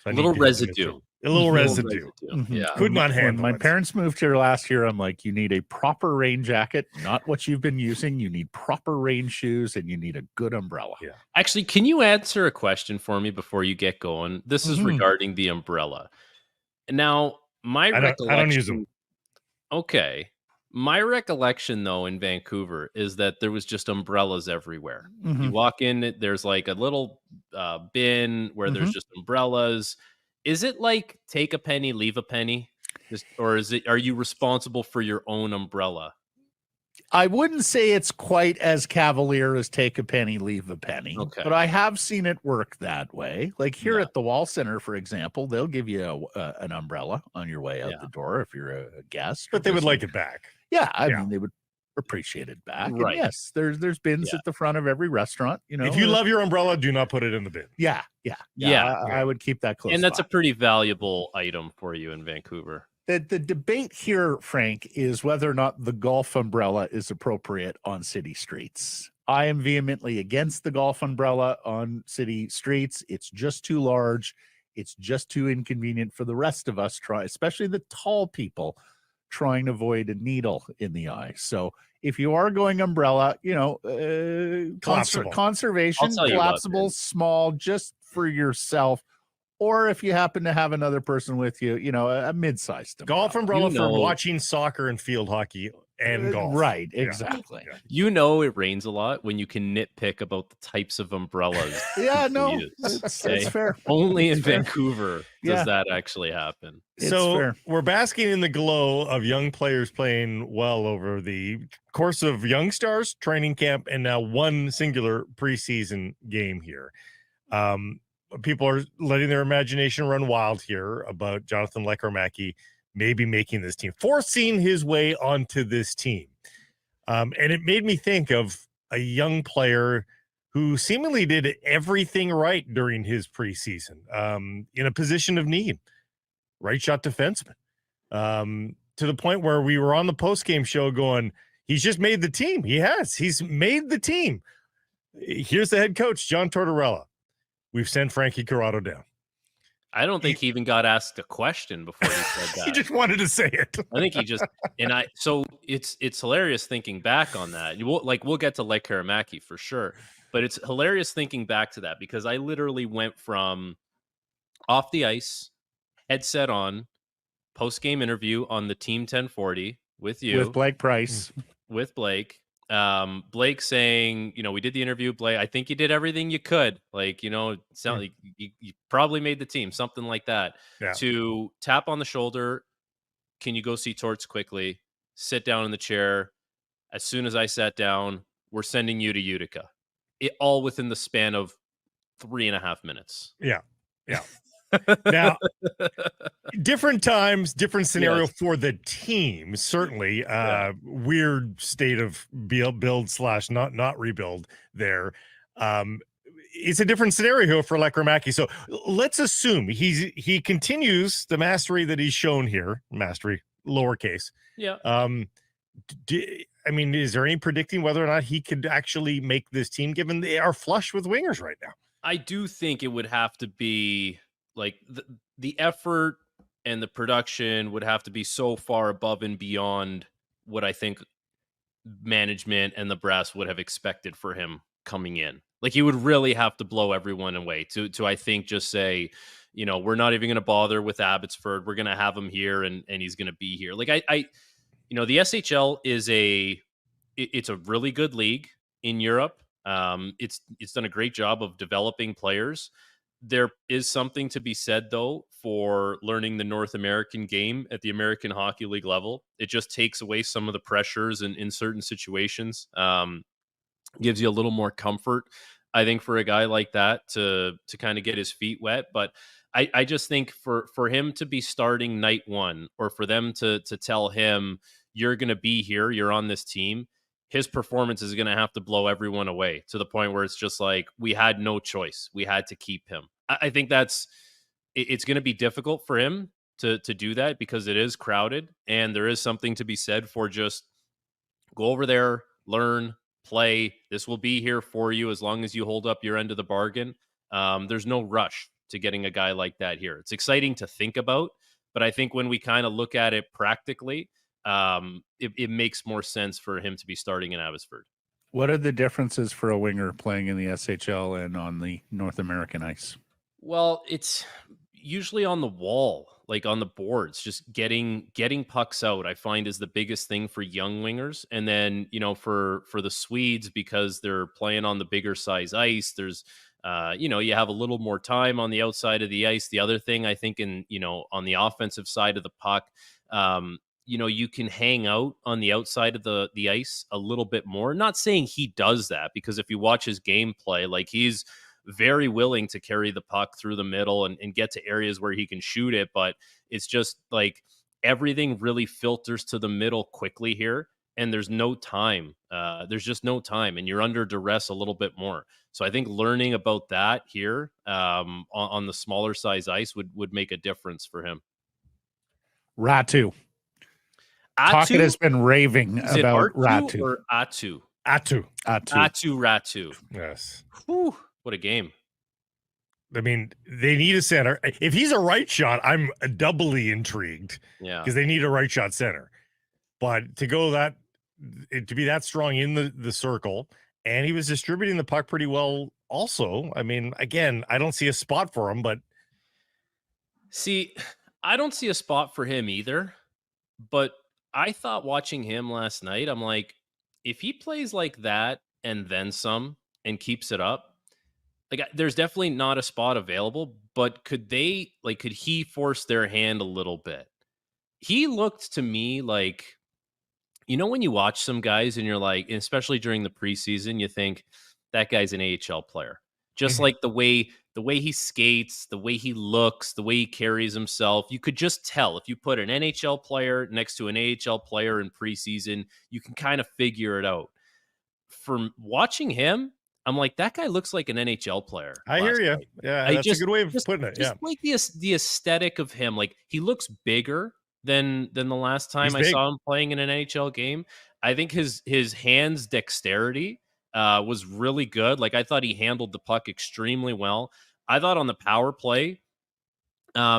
a little residue. A little residue. Yeah. Could not handle When my it. parents moved here last year, I'm like, you need a proper rain jacket, not what you've been using. You need proper rain shoes, and you need a good umbrella. Yeah. Actually, can you answer a question for me before you get going? This is regarding the umbrella. Now, my recollection. I don't use them. Okay. My recollection, though, in Vancouver is that there was just umbrellas everywhere. You walk in, there's like a little bin where there's just umbrellas. Is it like take a penny, leave a penny? Or are you responsible for your own umbrella? I wouldn't say it's quite as cavalier as take a penny, leave a penny. Okay. But I have seen it work that way. Like here at the Wall Center, for example, they'll give you an umbrella on your way out the door if you're a guest. But they would like it back. Yeah, I mean, they would appreciate it back. Right. And yes, there's bins at the front of every restaurant. You know, If you love your umbrella, do not put it in the bin. Yeah. I would keep that close. And that's by. a pretty valuable item for you in Vancouver. The debate here, Frank, is whether or not the golf umbrella is appropriate on city streets. I am vehemently against the golf umbrella on city streets. It's just too large. It's just too inconvenient for the rest of us, especially the tall people, trying to avoid a needle in the eye. So if you are going umbrella, conservation, collapsible, small, just for yourself. Or if you happen to have another person with you, a mid-sized umbrella. Golf umbrella for watching soccer and field hockey and golf. Right, exactly. It rains a lot when you can nitpick about the types of umbrellas. Yeah, no, use, that's fair. Only in Vancouver does that actually happen. So we're basking in the glow of young players playing well over the course of Young Stars training camp and now one singular preseason game here. People are letting their imagination run wild here about Jonathan Lekkerimaki maybe making this team, forcing his way onto this team. And it made me think of a young player who seemingly did everything right during his preseason in a position of need, right shot defenseman, to the point where we were on the postgame show going, he's just made the team. He's made the team. Here's the head coach, John Tortorella. We've sent Frankie Corrado down. I don't think he even got asked a question before he said that. He just wanted to say it. I think he just so it's hilarious thinking back on that. We'll get to Lekkerimaki for sure, but it's hilarious thinking back to that because I literally went from off the ice, headset on, post-game interview on the Team 1040 with you. With Blake Price. With Blake. Blake saying, we did the interview, Blake, I think you did everything you could. It sounded like you probably made the team, something like that. Yeah. To tap on the shoulder, can you go see Torts quickly? Sit down in the chair. As soon as I sat down, we're sending you to Utica. It all within the span of 3.5 minutes. Yeah. Now, different times, different scenario for the team. Certainly, weird state of build / not rebuild there. it's a different scenario for Lekkerimaki. So let's assume he continues the mastery that he's shown here, mastery lowercase. Yeah. I mean, is there any predicting whether or not he could actually make this team, given they are flush with wingers right now? I do think it would have to be like the effort and the production would have to be so far above and beyond what I think management and the brass would have expected for him coming in. Like, he would really have to blow everyone away to I think just say, we're not even going to bother with Abbotsford. We're going to have him here and he's going to be here. Like I the SHL is it's a really good league in Europe. It's done a great job of developing players. There is something to be said, though, for learning the North American game at the American Hockey League level. It just takes away some of the pressures in certain situations. Gives you a little more comfort, I think, for a guy like that to kind of get his feet wet. But I just think for him to be starting night one, or for them to tell him, you're going to be here, you're on this team, his performance is going to have to blow everyone away to the point where it's just like, we had no choice. We had to keep him. I think it's going to be difficult for him to do that, because it is crowded, and there is something to be said for just go over there, learn, play. This will be here for you as long as you hold up your end of the bargain. There's no rush to getting a guy like that here. It's exciting to think about, but I think when we kind of look at it practically, it makes more sense for him to be starting in Abbotsford. What are the differences for a winger playing in the SHL and on the North American ice? Well, it's usually on the wall, like on the boards, just getting pucks out, I find, is the biggest thing for young wingers. And then, for the Swedes, because they're playing on the bigger size ice, there's, you have a little more time on the outside of the ice. The other thing, I think, on the offensive side of the puck, you can hang out on the outside of the ice a little bit more. Not saying he does that, because if you watch his gameplay, like, he's very willing to carry the puck through the middle and get to areas where he can shoot it. But it's just like everything really filters to the middle quickly here, and there's no time. There's just no time, and you're under duress a little bit more. So I think learning about that here on the smaller size ice would make a difference for him. Raty. Tocchet has been raving about Raty. Or Aatu? Aatu Raty. Yes. Whew, what a game. I mean, they need a center. If he's a right shot, I'm doubly intrigued. Yeah. Because they need a right shot center. But to be that strong in the circle, and he was distributing the puck pretty well also. I mean, again, I don't see a spot for him, but. See, I don't see a spot for him either. But I thought watching him last night, I'm like, if he plays like that and then some and keeps it up, like, there's definitely not a spot available, but could he force their hand a little bit? He looked to me like, when you watch some guys and you're like, especially during the preseason, you think that guy's an AHL player. Just like the way he skates, the way he looks, the way he carries himself. You could just tell if you put an NHL player next to an AHL player in preseason, you can kind of figure it out. From watching him, I'm like, that guy looks like an NHL player. I hear you. Yeah, that's a good way of putting it. Just like the aesthetic of him. Like, he looks bigger than the last time I saw him playing in an NHL game. I think his hands dexterity was really good. Like, I thought he handled the puck extremely well. I thought on the power play,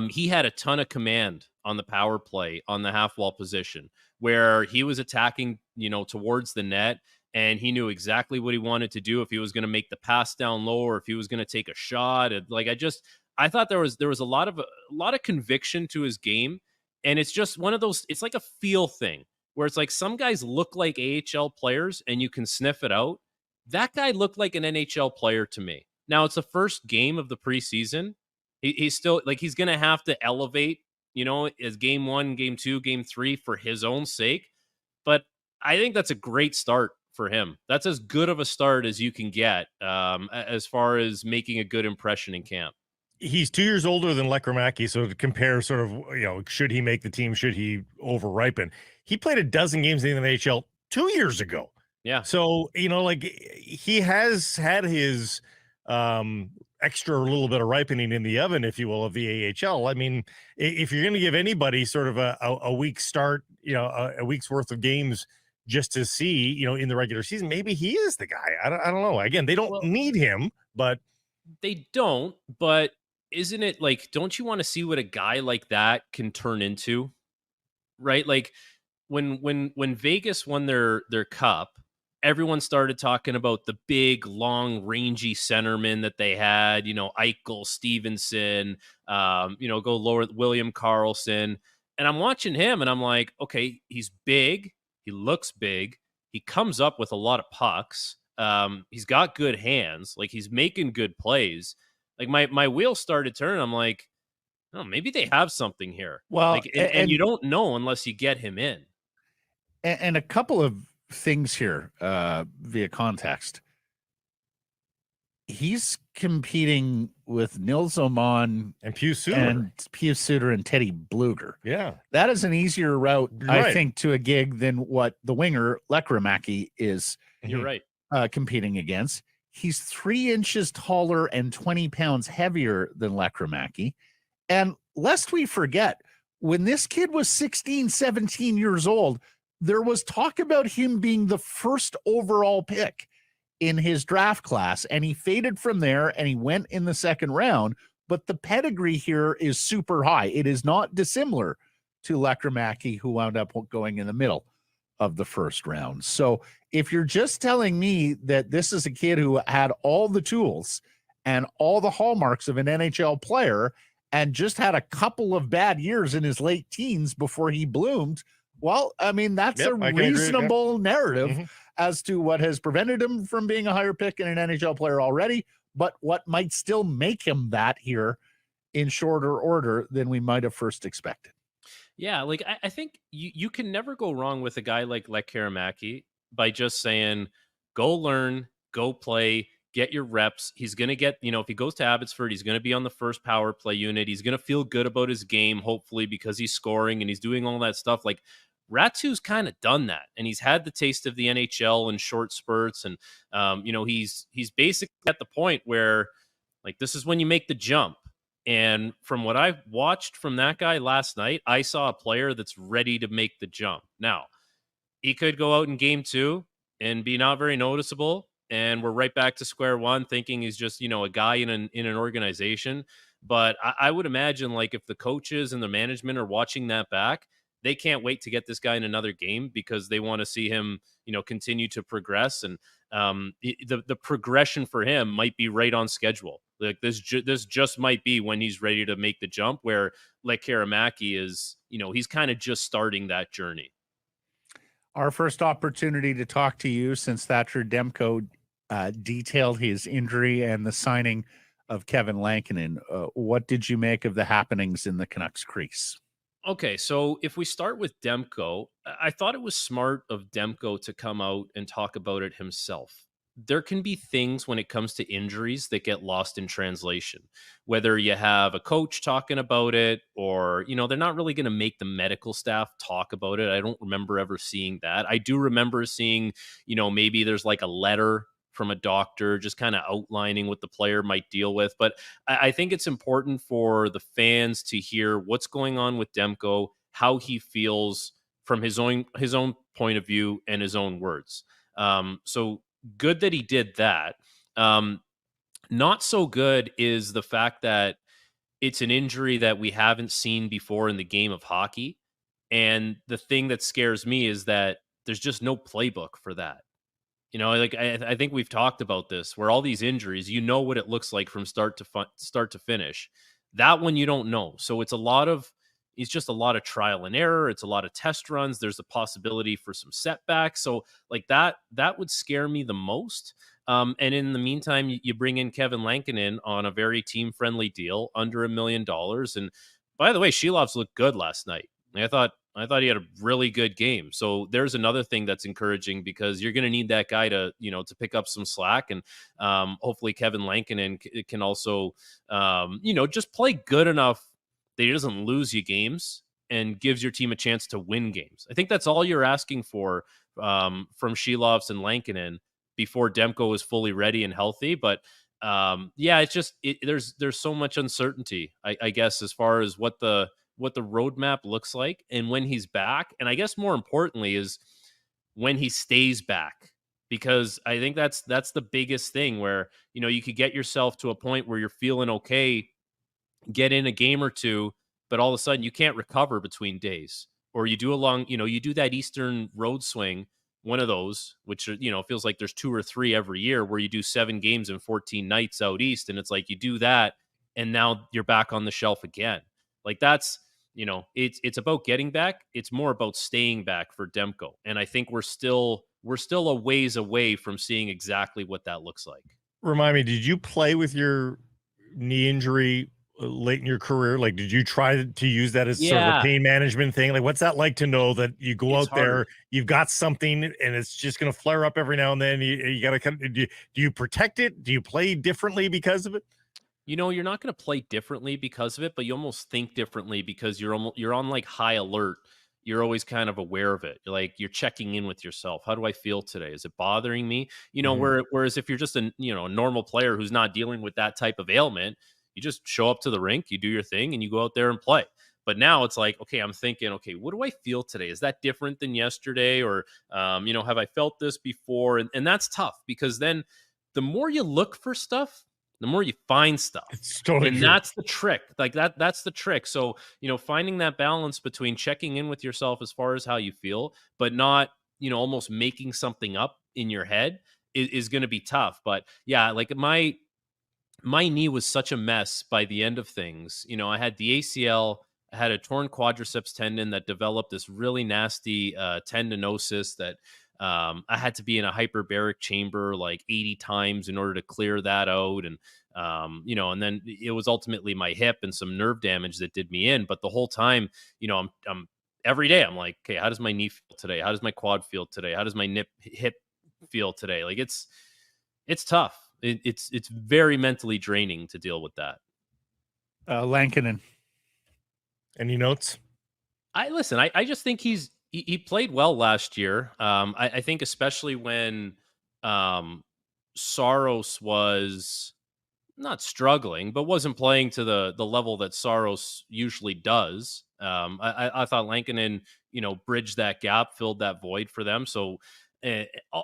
he had a ton of command on the power play on the half wall position, where he was attacking, towards the net, and he knew exactly what he wanted to do, if he was going to make the pass down low or if he was going to take a shot. And like, I thought there was a lot of conviction to his game, and it's just one of those. It's like a feel thing where it's like some guys look like AHL players and you can sniff it out. That guy looked like an NHL player to me. Now, it's the first game of the preseason. He's still, like, he's going to have to elevate, as game 1, game 2, game 3 for his own sake. But I think that's a great start for him. That's as good of a start as you can get as far as making a good impression in camp. He's 2 years older than Lekkerimaki, so to compare sort of, should he make the team, should he over-ripen? He played a dozen games in the NHL 2 years ago. Yeah. So, like, he has had his extra little bit of ripening in the oven, if you will, of the AHL. I mean, if you're going to give anybody sort of a week start, a week's worth of games just to see, in the regular season, maybe he is the guy. I don't know. Again, they don't need him, but they don't. But isn't it like, don't you want to see what a guy like that can turn into? Right? Like when Vegas won their cup, everyone started talking about the big, long, rangy centerman that they had, Eichel, Stevenson, go lower, William Karlsson. And I'm watching him and I'm like, okay, he's big. He looks big. He comes up with a lot of pucks. He's got good hands. Like, he's making good plays. Like, my wheels started turning. I'm like, oh, maybe they have something here. Well, like, and you don't know unless you get him in. And a couple of things here via context. He's competing with Nils Oman and Pius Suter and Teddy Bluger. Yeah, that is an easier route, right, I think, to a gig than what the winger Lekkerimaki is. You're right. Competing against. He's 3 inches taller and 20 pounds heavier than Lekkerimaki. And lest we forget, when this kid was 16, 17 years old, there was talk about him being the first overall pick in his draft class, and he faded from there and he went in the second round. But the pedigree here is super high. It is not dissimilar to Lekkerimaki, who wound up going in the middle of the first round. So if you're just telling me that this is a kid who had all the tools and all the hallmarks of an NHL player and just had a couple of bad years in his late teens before he bloomed, well, I mean, that's a reasonable narrative as to what has prevented him from being a higher pick and an NHL player already, but what might still make him that here in shorter order than we might have first expected. Yeah, like I think you can never go wrong with a guy like Lekkerimaki by just saying, go learn, go play, get your reps. He's going to get, if he goes to Abbotsford, he's going to be on the first power play unit. He's going to feel good about his game, hopefully, because he's scoring and he's doing all that stuff. Like, Ratu's kind of done that, and he's had the taste of the NHL in short spurts. And, he's basically at the point where, like, this is when you make the jump. And from what I watched from that guy last night, I saw a player that's ready to make the jump. Now, he could go out in game 2 and be not very noticeable, and we're right back to square one, thinking he's just, a guy in an organization. But I would imagine, like, if the coaches and the management are watching that back, they can't wait to get this guy in another game because they want to see him, continue to progress. And the progression for him might be right on schedule. Like, this just might be when he's ready to make the jump, where Lekkerimaki is, he's kind of just starting that journey. Our first opportunity to talk to you since Thatcher Demko detailed his injury and the signing of Kevin Lankinen. What did you make of the happenings in the Canucks crease? Okay, so if we start with Demko, I thought it was smart of Demko to come out and talk about it himself. There can be things when it comes to injuries that get lost in translation, whether you have a coach talking about it or, they're not really going to make the medical staff talk about it. I don't remember ever seeing that. I do remember seeing, maybe there's like a letter from a doctor just kind of outlining what the player might deal with. But I think it's important for the fans to hear what's going on with Demko, how he feels from his own point of view and his own words. So good that he did that. Not so good is the fact that it's an injury that we haven't seen before in the game of hockey. And the thing that scares me is that there's just no playbook for that. I think we've talked about this, where all these injuries, what it looks like from start to finish. That one you don't know. So it's just a lot of trial and error. It's a lot of test runs. There's a possibility for some setbacks. So like that would scare me the most. And in the meantime, you bring in Kevin Lankinen on a very team-friendly deal, under $1 million. And by the way, Shilov's looked good last night. I thought he had a really good game. So there's another thing that's encouraging, because you're going to need that guy to pick up some slack. And hopefully Kevin Lankinen can also, just play good enough that he doesn't lose you games and gives your team a chance to win games. I think that's all you're asking for from Shilovs and Lankinen before Demko is fully ready and healthy. But yeah, it's just there's so much uncertainty, I guess, as far as what the roadmap looks like and when he's back. And I guess more importantly is when he stays back, because I think that's the biggest thing where, you could get yourself to a point where you're feeling okay, get in a game or two, but all of a sudden you can't recover between days, or you do you do that Eastern road swing, one of those, which, feels like there's 2 or 3 every year, where you do 7 games and 14 nights out East. And it's like, you do that and now you're back on the shelf again. Like that's, it's about getting back. It's more about staying back for Demko. And I think we're still a ways away from seeing exactly what that looks like. Remind me, did you play with your knee injury late in your career? Like, did you try to use that as sort of a pain management thing? Like, what's that like to know that you go out there, you've got something and it's just going to flare up every now and then? You got to do you protect it? Do you play differently because of it? You're not going to play differently because of it, but you almost think differently because you're on like high alert. You're always kind of aware of it. You're checking in with yourself. How do I feel today? Is it bothering me? Whereas if you're just a normal player who's not dealing with that type of ailment, you just show up to the rink, you do your thing, and you go out there and play. But now it's like, okay, I'm thinking, okay, what do I feel today? Is that different than yesterday? Or, have I felt this before? And that's tough, because then the more you look for stuff, the more you find stuff. It's totally and true. That's the trick. That's the trick. So, finding that balance between checking in with yourself as far as how you feel, but not, almost making something up in your head is going to be tough. But yeah, like my knee was such a mess by the end of things. I had the ACL, I had a torn quadriceps tendon that developed this really nasty tendinosis that I had to be in a hyperbaric chamber like 80 times in order to clear that out. And, and then it was ultimately my hip and some nerve damage that did me in. But the whole time, I'm every day I'm like, okay, how does my knee feel today? How does my quad feel today? How does my hip feel today? Like it's tough. It's very mentally draining to deal with that. Lankinen. Any notes? I just think he played well last year. I think especially when Saros was not struggling, but wasn't playing to the level that Saros usually does. I thought Lankinen, bridged that gap, filled that void for them. So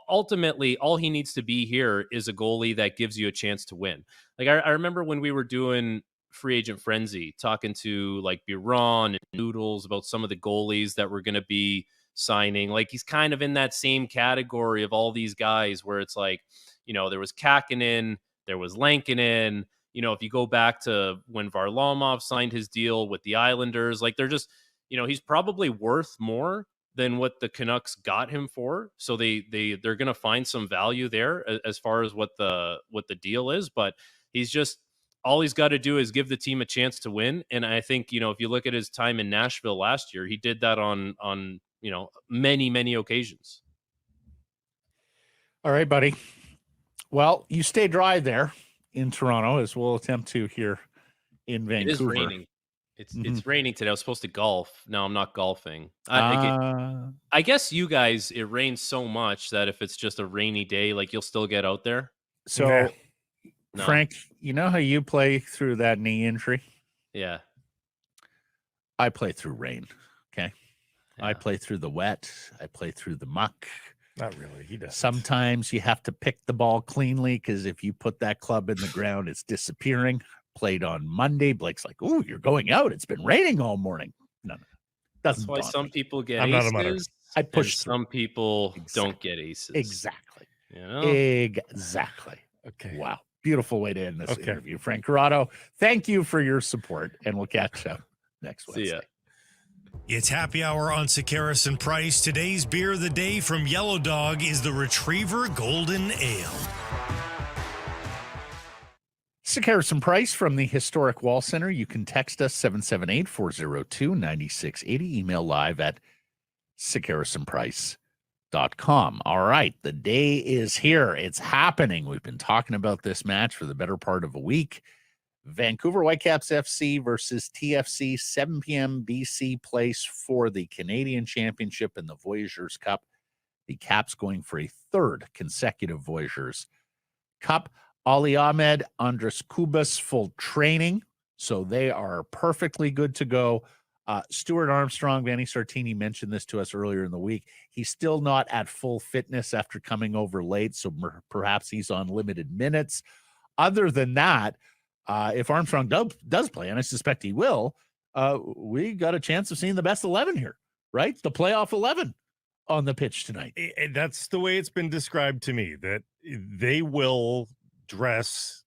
ultimately, all he needs to be here is a goalie that gives you a chance to win. Like I remember when we were doing free agent frenzy, talking to like Biron and Noodles about some of the goalies that were going to be signing. Like he's kind of in that same category of all these guys where it's like, there was Kakinen, there was Lankinen. If you go back to when Varlamov signed his deal with the Islanders, like they're just, he's probably worth more than what the Canucks got him for. So they're going to find some value there as far as what the deal is. But all he's got to do is give the team a chance to win. And I think, if you look at his time in Nashville last year, he did that on many, many occasions. All right, buddy. Well, you stay dry there in Toronto, as we'll attempt to here in Vancouver. It is raining. It's raining today. I was supposed to golf. No, I'm not golfing. I guess you guys, it rains so much that if it's just a rainy day, like you'll still get out there. So, no. Frank, you know how you play through that knee injury? Yeah. I play through rain. Okay. Yeah. I play through the wet. I play through the muck. Not really. He does. Sometimes you have to pick the ball cleanly because if you put that club in the ground, it's disappearing. Played on Monday. Blake's like, "Ooh, you're going out. It's been raining all morning." No. That's why some people get aces. I push some people don't get aces. Exactly. Exactly. Okay. Wow. Beautiful way to end this interview. Frank Corrado, thank you for your support, and we'll catch up next Wednesday. See ya. It's happy hour on Sekeres and Price. Today's beer of the day from Yellow Dog is the Retriever Golden Ale. Sekeres and Price from the Historic Wall Center. You can text us 778-402-9680. Email live at sekeresandprice.com. All right, the day is here. It's happening. We've been talking about this match for the better part of a week. Vancouver Whitecaps FC versus TFC, 7 p.m. BC place for the Canadian Championship and the Voyageurs Cup. The Caps going for a third consecutive Voyageurs Cup. Ali Ahmed, Andres Kubas, full training. So they are perfectly good to go. Stuart Armstrong, Vanni Sartini mentioned this to us earlier in the week. He's still not at full fitness after coming over late, so perhaps he's on limited minutes. Other than that, if Armstrong does play, and I suspect he will, we got a chance of seeing the best 11 here, right? The playoff 11 on the pitch tonight. That's the way it's been described to me, that they will dress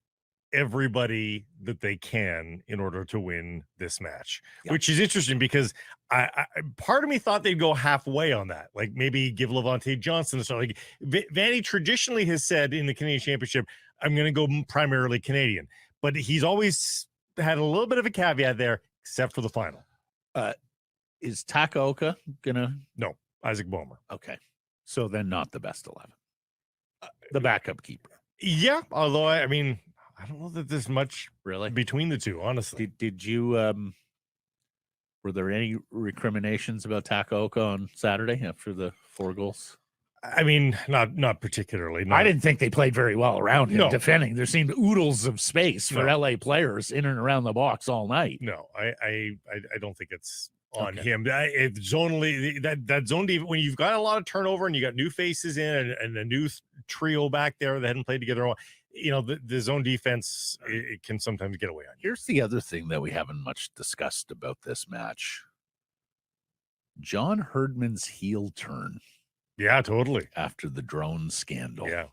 everybody that they can in order to win this match, which is interesting because I part of me thought they'd go halfway on that, like maybe give Levante Johnson. So like Vanni traditionally has said in the Canadian Championship, I'm going to go primarily Canadian, but he's always had a little bit of a caveat there, except for the final. Is Takaoka gonna? No, Isaac Boehmer. Okay, so then not the best 11. The backup keeper. Yeah, although I mean, I don't know that there's much really between the two, honestly. Did you were there any recriminations about Takaoka on Saturday after the 4 goals? I mean, not particularly. I didn't think they played very well around him defending. There seemed oodles of space for LA players in and around the box all night. No, I don't think it's on him. It's zonally that zone when you've got a lot of turnover and you got new faces in and a new trio back there that hadn't played together. You know, the zone defense, it can sometimes get away on you. Here's the other thing that we haven't much discussed about this match. John Herdman's heel turn. Yeah, totally. After the drone scandal. Yeah,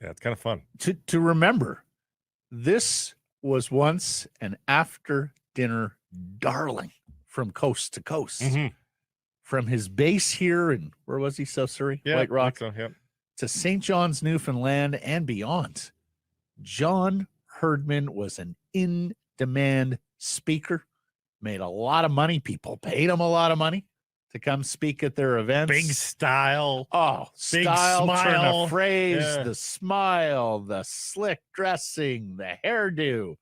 it's kind of fun. To remember, this was once an after-dinner darling from coast to coast. Mm-hmm. From his base here in, where was he, South Surrey? White Rock? So, yeah. To St. John's, Newfoundland, and beyond. John Herdman was an in-demand speaker, made a lot of money. People paid him a lot of money to come speak at their events. Big style. Oh, big style, smile. turn of phrase, the smile, the slick dressing, the hairdo. Of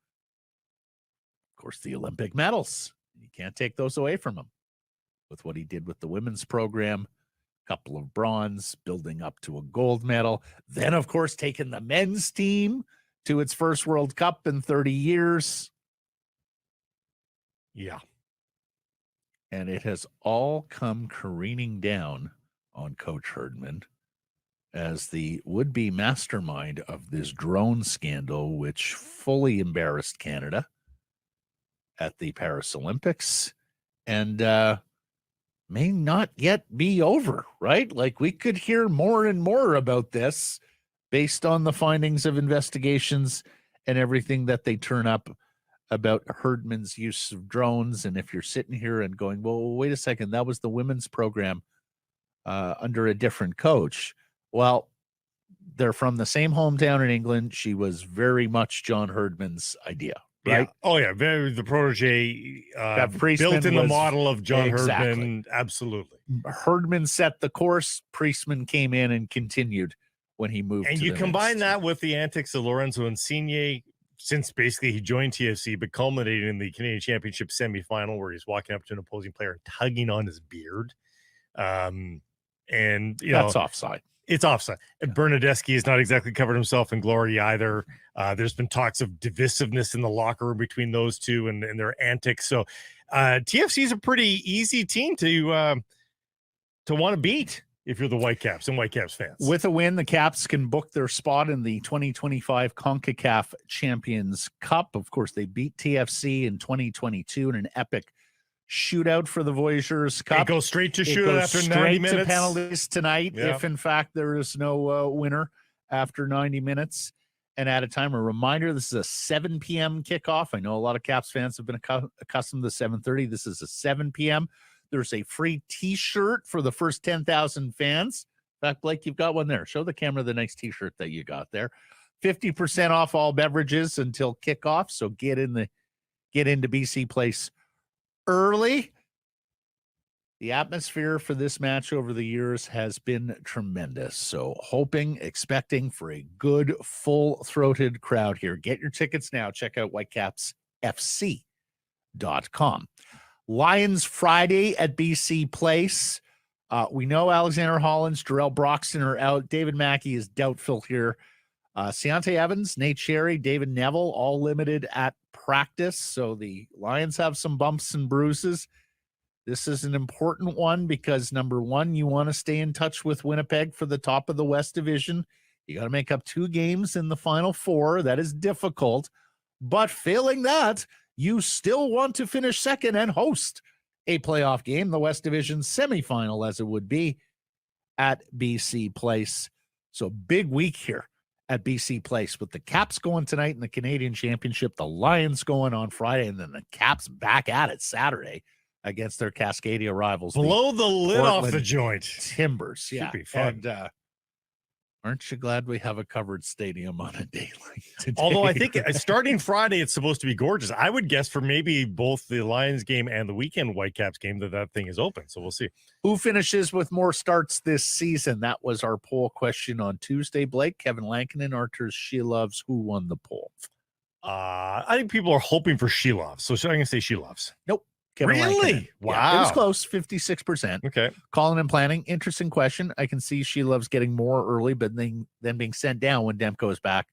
course, the Olympic medals. You can't take those away from him. With what he did with the women's program, couple of bronze, building up to a gold medal. Then, of course, taking the men's team to its first World Cup in 30 years. Yeah. And it has all come careening down on Coach Herdman as the would-be mastermind of this drone scandal, which fully embarrassed Canada at the Paris Olympics and may not yet be over, right? Like we could hear more and more about this based on the findings of investigations and everything that they turn up about Herdman's use of drones. And if you're sitting here and going, well, wait a second, that was the women's program under a different coach. Well, they're from the same hometown in England. She was very much John Herdman's idea, right? Yeah. Oh, yeah. Very the protege built in the model of John Herdman. Absolutely. Herdman set the course. Priestman came in and continued when he moved. And you combine that with the antics of Lorenzo Insigne since basically he joined TFC, but culminated in the Canadian Championship semifinal where he's walking up to an opposing player and tugging on his beard. And you that's know, offside. It's offside. And Bernadeschi has not exactly covered himself in glory either. There's been talks of divisiveness in the locker room between those two and their antics. So TFC is a pretty easy team to want to beat if you're the Whitecaps and Whitecaps fans. With a win, the Caps can book their spot in the 2025 CONCACAF Champions Cup. Of course, they beat TFC in 2022 in an epic shootout for the Voyageurs Cup. It goes straight to shootout after 90 minutes. To penalties tonight, Yeah. if in fact there is no winner after 90 minutes and at a time. A reminder, this is a 7 p.m. kickoff. I know a lot of Caps fans have been accustomed to 7:30. This is a 7 p.m. There's a free T-shirt for the first 10,000 fans. In fact, Blake, you've got one there. Show the camera the nice T-shirt that you got there. 50% off all beverages until kickoff. So get into BC Place early. The atmosphere for this match over the years has been tremendous. So expecting for a good, full-throated crowd here. Get your tickets now. Check out whitecapsfc.com. Lions Friday at BC Place. We know Alexander Hollins, Jarrell Broxton are out. David Mackey is doubtful here. Ciante Evans, Nate Sherry, David Neville, all limited at practice. So the Lions have some bumps and bruises. This is an important one because, number one, you want to stay in touch with Winnipeg for the top of the West Division. You got to make up 2 games in the Final Four. That is difficult. But failing that, you still want to finish second and host a playoff game, the West Division semifinal, as it would be at BC Place. So big week here at BC Place with the Caps going tonight in the Canadian Championship, the Lions going on Friday, and then the Caps back at it Saturday against their Cascadia rivals. Blow the lid off the joint. Timbers. Yeah. Should be fun. And aren't you glad we have a covered stadium on a day like today? Although I think starting Friday, it's supposed to be gorgeous. I would guess for maybe both the Lions game and the weekend Whitecaps game that thing is open. So we'll see. Who finishes with more starts this season? That was our poll question on Tuesday. Blake, Kevin Lankinen, Artur Shilovs. Who won the poll? I think people are hoping for Shilovs. So I'm going to say Shilovs. Nope. Kevin really? Lankinen. Wow. Yeah, it was close, 56%. Okay. Calling and planning. Interesting question. I can see Shilovs getting more early, but then being sent down when Demko is back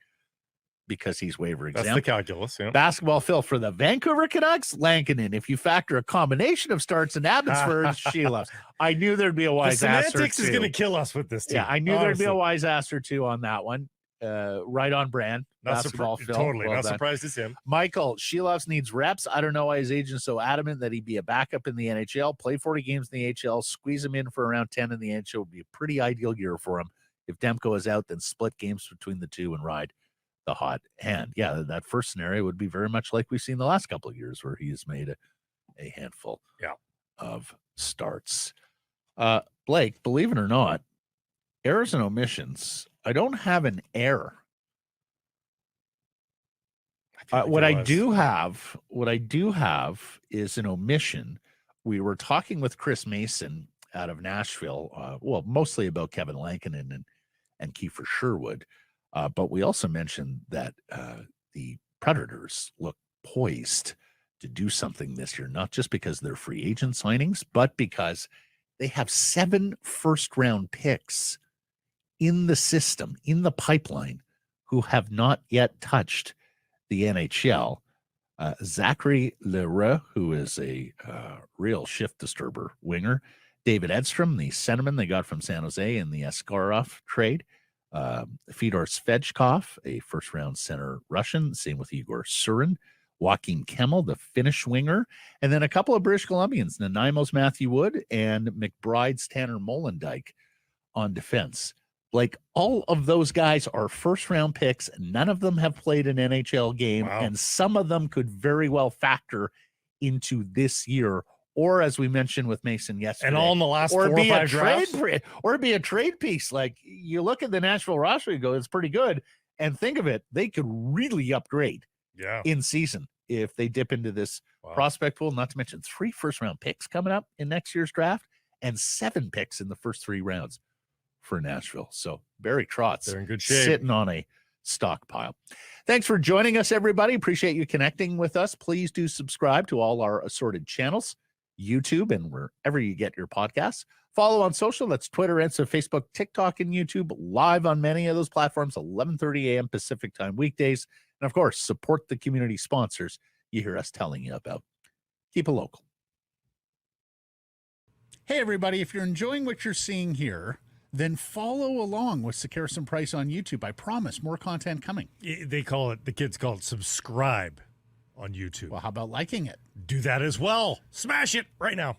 because he's waiver exempt. That's the calculus. Yeah. Basketball Phil for the Vancouver Canucks, Lankinen. If you factor a combination of starts and Abbotsford, Shilovs. I knew there'd be a wise ass or two. Semantics is going to kill us with this team. Yeah, I knew there'd be a wise ass or two on that one. Right on brand. Basketball Phil. Totally. Well not done. surprised it's him. Michael, Shilovs needs reps. I don't know why his agent's so adamant that he'd be a backup in the NHL. Play 40 games in the AHL, squeeze him in for around 10 in the NHL would be a pretty ideal year for him. If Demko is out, then split games between the two and ride the hot hand. Yeah, that first scenario would be very much like we've seen the last couple of years where he has made a handful of starts. Blake, believe it or not, errors and omissions. I don't have an error. What I do have is an omission. We were talking with Chris Mason out of Nashville, mostly about Kevin Lankinen and Kiefer Sherwood, but we also mentioned that the Predators look poised to do something this year, not just because they're free agent signings, but because they have 7 first-round picks in the system, in the pipeline, who have not yet touched the NHL. Zachary Leroux, who is a real shift disturber winger. David Edstrom, the centerman they got from San Jose in the Askarov trade. Fedor Svechkov, a first-round center Russian. Same with Igor Surin. Joaquin Kemmel, the Finnish winger. And then a couple of British Columbians, Nanaimo's Matthew Wood and McBride's Tanner Molendijk on defense. Like, all of those guys are first-round picks. None of them have played an NHL game, and some of them could very well factor into this year, or as we mentioned with Mason yesterday, and all in the last 4 or 5 drafts, or be a trade piece. Like, you look at the Nashville roster, you go, it's pretty good, and think of it, they could really upgrade in season if they dip into this prospect pool. Not to mention 3 first-round picks coming up in next year's draft, and 7 picks in the first 3 rounds for Nashville. So Barry Trotz, they're in good shape, sitting on a stockpile. Thanks for joining us, everybody. Appreciate you connecting with us. Please do subscribe to all our assorted channels, YouTube, and wherever you get your podcasts. Follow on social. That's Twitter, Insta, Facebook, TikTok, and YouTube. Live on many of those platforms, 11:30 a.m. Pacific time weekdays. And of course, support the community sponsors you hear us telling you about. Keep it local. Hey, everybody. If you're enjoying what you're seeing here, then follow along with Sekeres and Price on YouTube. I promise more content coming. The kids call it subscribe on YouTube. Well, how about liking it? Do that as well. Smash it right now.